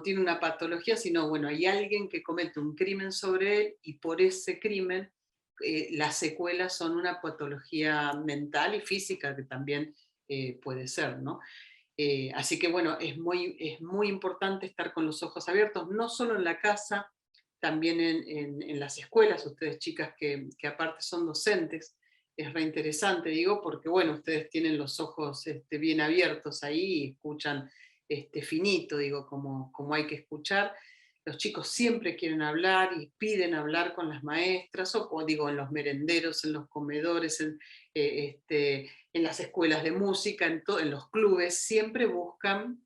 tiene una patología, sino, bueno, hay alguien que comete un crimen sobre él y por ese crimen las secuelas son una patología mental y física que también puede ser, ¿no? Así que bueno, es muy importante estar con los ojos abiertos, no solo en la casa, también en las escuelas. Ustedes, chicas que aparte son docentes, es reinteresante, digo, porque bueno, ustedes tienen los ojos bien abiertos ahí y escuchan finito, digo, como hay que escuchar. Los chicos siempre quieren hablar y piden hablar con las maestras, o digo, en los merenderos, en los comedores, en las escuelas de música, en los clubes, siempre buscan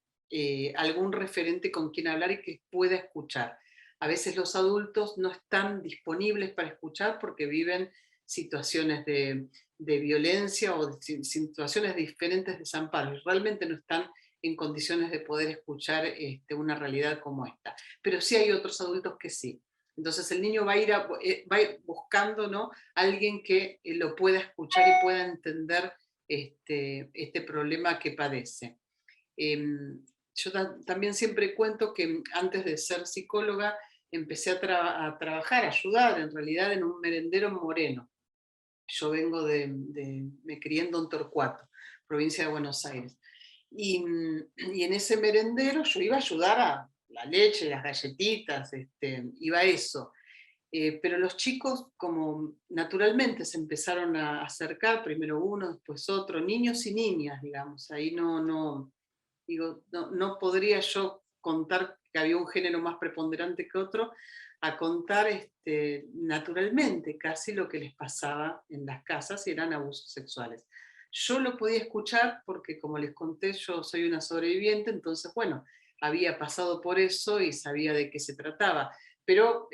algún referente con quien hablar y que pueda escuchar. A veces los adultos no están disponibles para escuchar porque viven situaciones de violencia o situaciones de diferentes desamparos. Realmente no están en condiciones de poder escuchar una realidad como esta. Pero sí hay otros adultos que sí. Entonces el niño va a ir buscando, ¿no?, alguien que lo pueda escuchar y pueda entender este problema que padece. Yo también siempre cuento que antes de ser psicóloga empecé a trabajar, a ayudar en realidad en un merendero en Moreno. Yo vengo me crié en Don Torcuato, provincia de Buenos Aires. Y en ese merendero yo iba a ayudar a la leche, las galletitas, iba a eso. Pero los chicos, como naturalmente se empezaron a acercar, primero uno, después otro, niños y niñas, digamos. Ahí no podría yo contar que había un género más preponderante que otro, a contar naturalmente casi lo que les pasaba en las casas, y eran abusos sexuales. Yo lo podía escuchar porque, como les conté, yo soy una sobreviviente, entonces, bueno, había pasado por eso y sabía de qué se trataba. Pero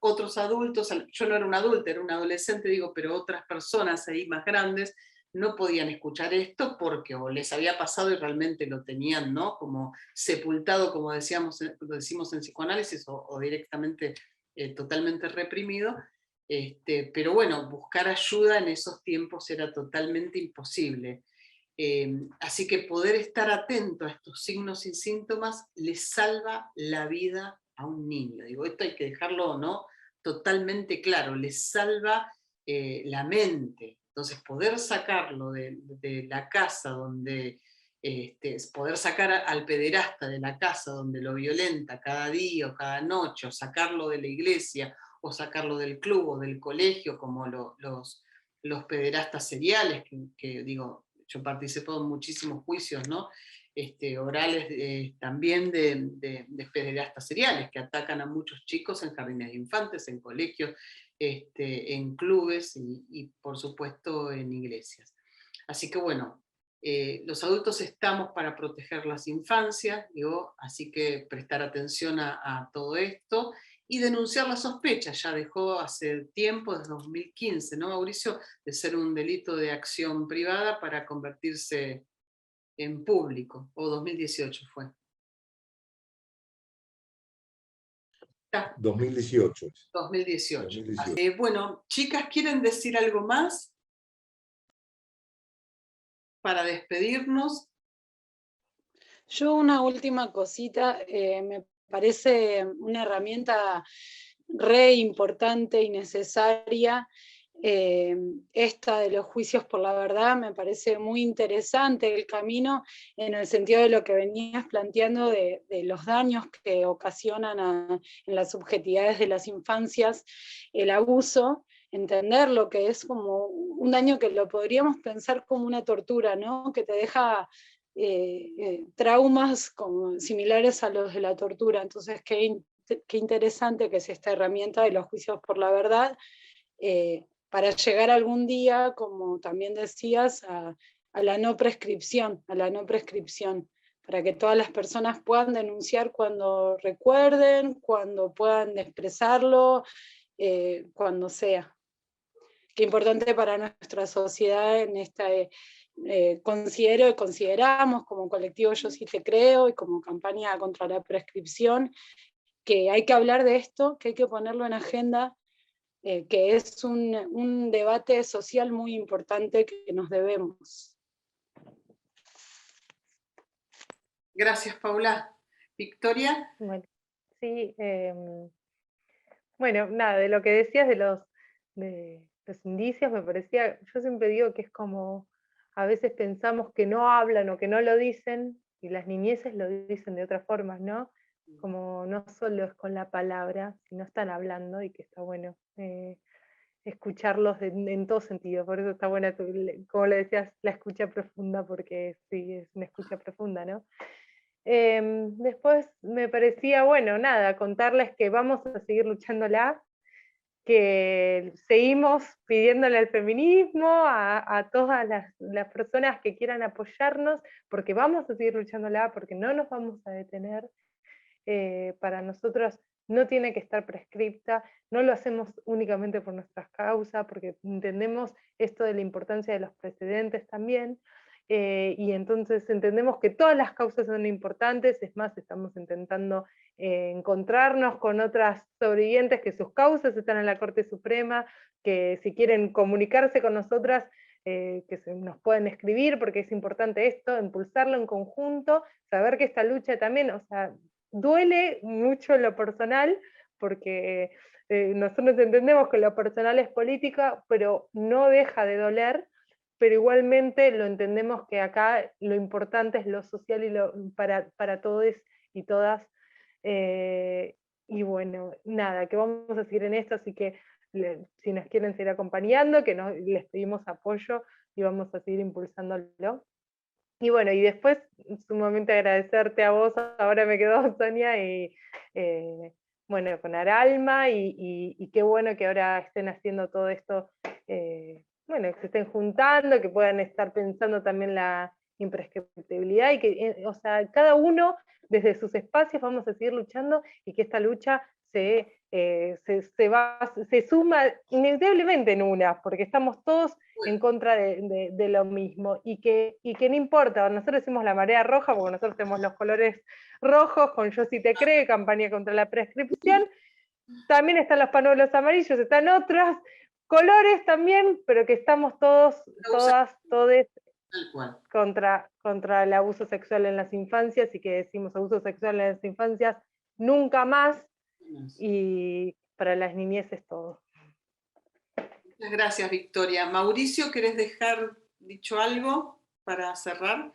otros adultos, yo no era una adulta, era una adolescente, digo, pero otras personas ahí más grandes no podían escuchar esto porque o les había pasado y realmente lo tenían, ¿no?, como sepultado, como decimos en psicoanálisis, o directamente totalmente reprimido. Pero bueno, buscar ayuda en esos tiempos era totalmente imposible. Así que poder estar atento a estos signos y síntomas le salva la vida a un niño. Digo, esto hay que dejarlo, ¿no?, totalmente claro, le salva la mente. Entonces poder sacarlo de la casa donde, poder sacar al pederasta de la casa donde lo violenta cada día o cada noche, o sacarlo de la iglesia, o sacarlo del club o del colegio, como los pederastas seriales, que digo, yo participo en muchísimos juicios, ¿no?, orales también de pederastas seriales, que atacan a muchos chicos en jardines de infantes, en colegios, en clubes y por supuesto en iglesias. Así que bueno, los adultos estamos para proteger las infancias, digo, así que prestar atención a todo esto y denunciar la sospecha. Ya dejó hace tiempo, desde 2015, ¿no, Mauricio?, de ser un delito de acción privada para convertirse en público, o 2018 fue. 2018. 2018. 2018. Bueno, chicas, ¿quieren decir algo más para despedirnos? Yo una última cosita, me parece una herramienta re importante y necesaria, esta de los juicios por la verdad. Me parece muy interesante el camino, en el sentido de lo que venías planteando de los daños que ocasionan en las subjetividades de las infancias el abuso. Entender lo que es como un daño que lo podríamos pensar como una tortura, ¿no?, que te deja traumas como similares a los de la tortura. Entonces qué interesante que es esta herramienta de los juicios por la verdad, para llegar algún día, como también decías, a la no prescripción, para que todas las personas puedan denunciar cuando recuerden, cuando puedan expresarlo, cuando sea. Qué importante para nuestra sociedad en esta, considero y consideramos como colectivo Yo Sí Te Creo y como campaña contra la prescripción, que hay que hablar de esto, que hay que ponerlo en agenda, que es un debate social muy importante que nos debemos. Gracias, Paula. Victoria. Bueno, sí, bueno, nada, de lo que decías de los indicios, me parecía, yo siempre digo que es como, a veces pensamos que no hablan o que no lo dicen, y las niñeces lo dicen de otras formas, ¿no? Como no solo es con la palabra, sino están hablando, y que está bueno escucharlos en todo sentido. Por eso está buena, como le decías, la escucha profunda, porque sí, es una escucha profunda, ¿no? Después me parecía, bueno, nada, contarles que vamos a seguir luchándola, que seguimos pidiéndole al feminismo, a todas las personas que quieran apoyarnos, porque vamos a seguir luchándola, porque no nos vamos a detener. Para nosotros no tiene que estar prescripta, no lo hacemos únicamente por nuestras causas, porque entendemos esto de la importancia de los precedentes también, y entonces entendemos que todas las causas son importantes. Es más, estamos intentando encontrarnos con otras sobrevivientes que sus causas están en la Corte Suprema, que si quieren comunicarse con nosotras, que nos pueden escribir, porque es importante esto, impulsarlo en conjunto, saber que esta lucha también, o sea, duele mucho en lo personal, porque nosotros entendemos que lo personal es política, pero no deja de doler, pero igualmente lo entendemos que acá lo importante es lo social y para todos y todas. Y bueno, nada, que vamos a seguir en esto, así que si nos quieren seguir acompañando, que les pedimos apoyo y vamos a seguir impulsándolo. Y bueno, y después sumamente agradecerte a vos, ahora me quedó Sonia, y bueno, con Aralma, y qué bueno que ahora estén haciendo todo esto, bueno, que se estén juntando, que puedan estar pensando también la imprescriptibilidad, y que, o sea, cada uno desde sus espacios vamos a seguir luchando, y que esta lucha se suma inevitablemente en una, porque estamos todos en contra de lo mismo, y que no importa, nosotros decimos la marea roja, porque nosotros tenemos los colores rojos, con Yo Sí Te Creo, campaña contra la prescripción, también están los pañuelos amarillos, están otros colores también, pero que estamos todos, todas, todes Tal cual. contra el abuso sexual en las infancias, y que decimos abuso sexual en las infancias nunca más, y para las niñeces todo. Muchas gracias, Victoria. Mauricio, ¿querés dejar dicho algo para cerrar?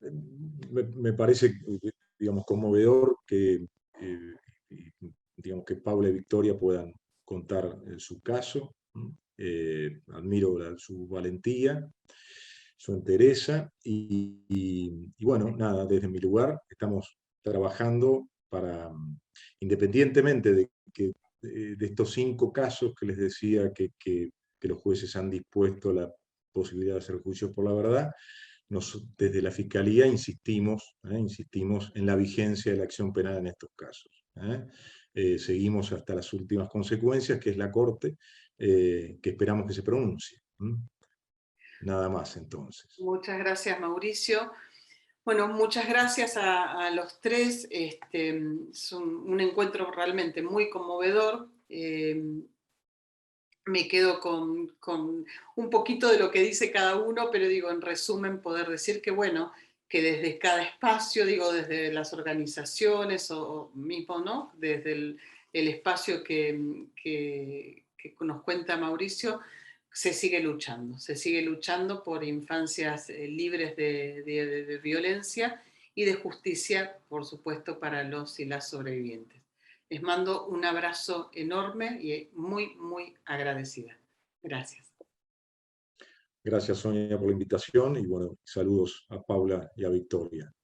Me parece, digamos, conmovedor que, digamos, que Paula y Victoria puedan contar su caso. Admiro su valentía, su entereza, y bueno, nada, desde mi lugar estamos trabajando para, independientemente de estos 5 casos que les decía que los jueces han dispuesto la posibilidad de hacer juicios por la verdad, desde la Fiscalía insistimos en la vigencia de la acción penal en estos casos. Seguimos hasta las últimas consecuencias, que es la Corte, que esperamos que se pronuncie. Nada más, entonces. Muchas gracias, Mauricio. Bueno, muchas gracias a los tres. Es un encuentro realmente muy conmovedor. Me quedo con un poquito de lo que dice cada uno, pero digo, en resumen, poder decir que, bueno, que desde cada espacio, digo, desde las organizaciones o mismo, ¿no? Desde el espacio que nos cuenta Mauricio, se sigue luchando por infancias libres de violencia y de justicia, por supuesto, para los y las sobrevivientes. Les mando un abrazo enorme y muy, muy agradecida. Gracias. Gracias, Sonia, por la invitación, y bueno, saludos a Paula y a Victoria.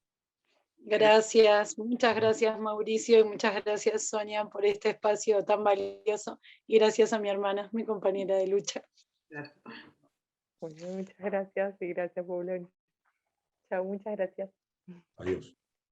Gracias, muchas gracias Mauricio, y muchas gracias Sonia por este espacio tan valioso, y gracias a mi hermana, mi compañera de lucha. Gracias. Bueno, muchas gracias, y gracias, Paula. Chao, muchas gracias. Adiós.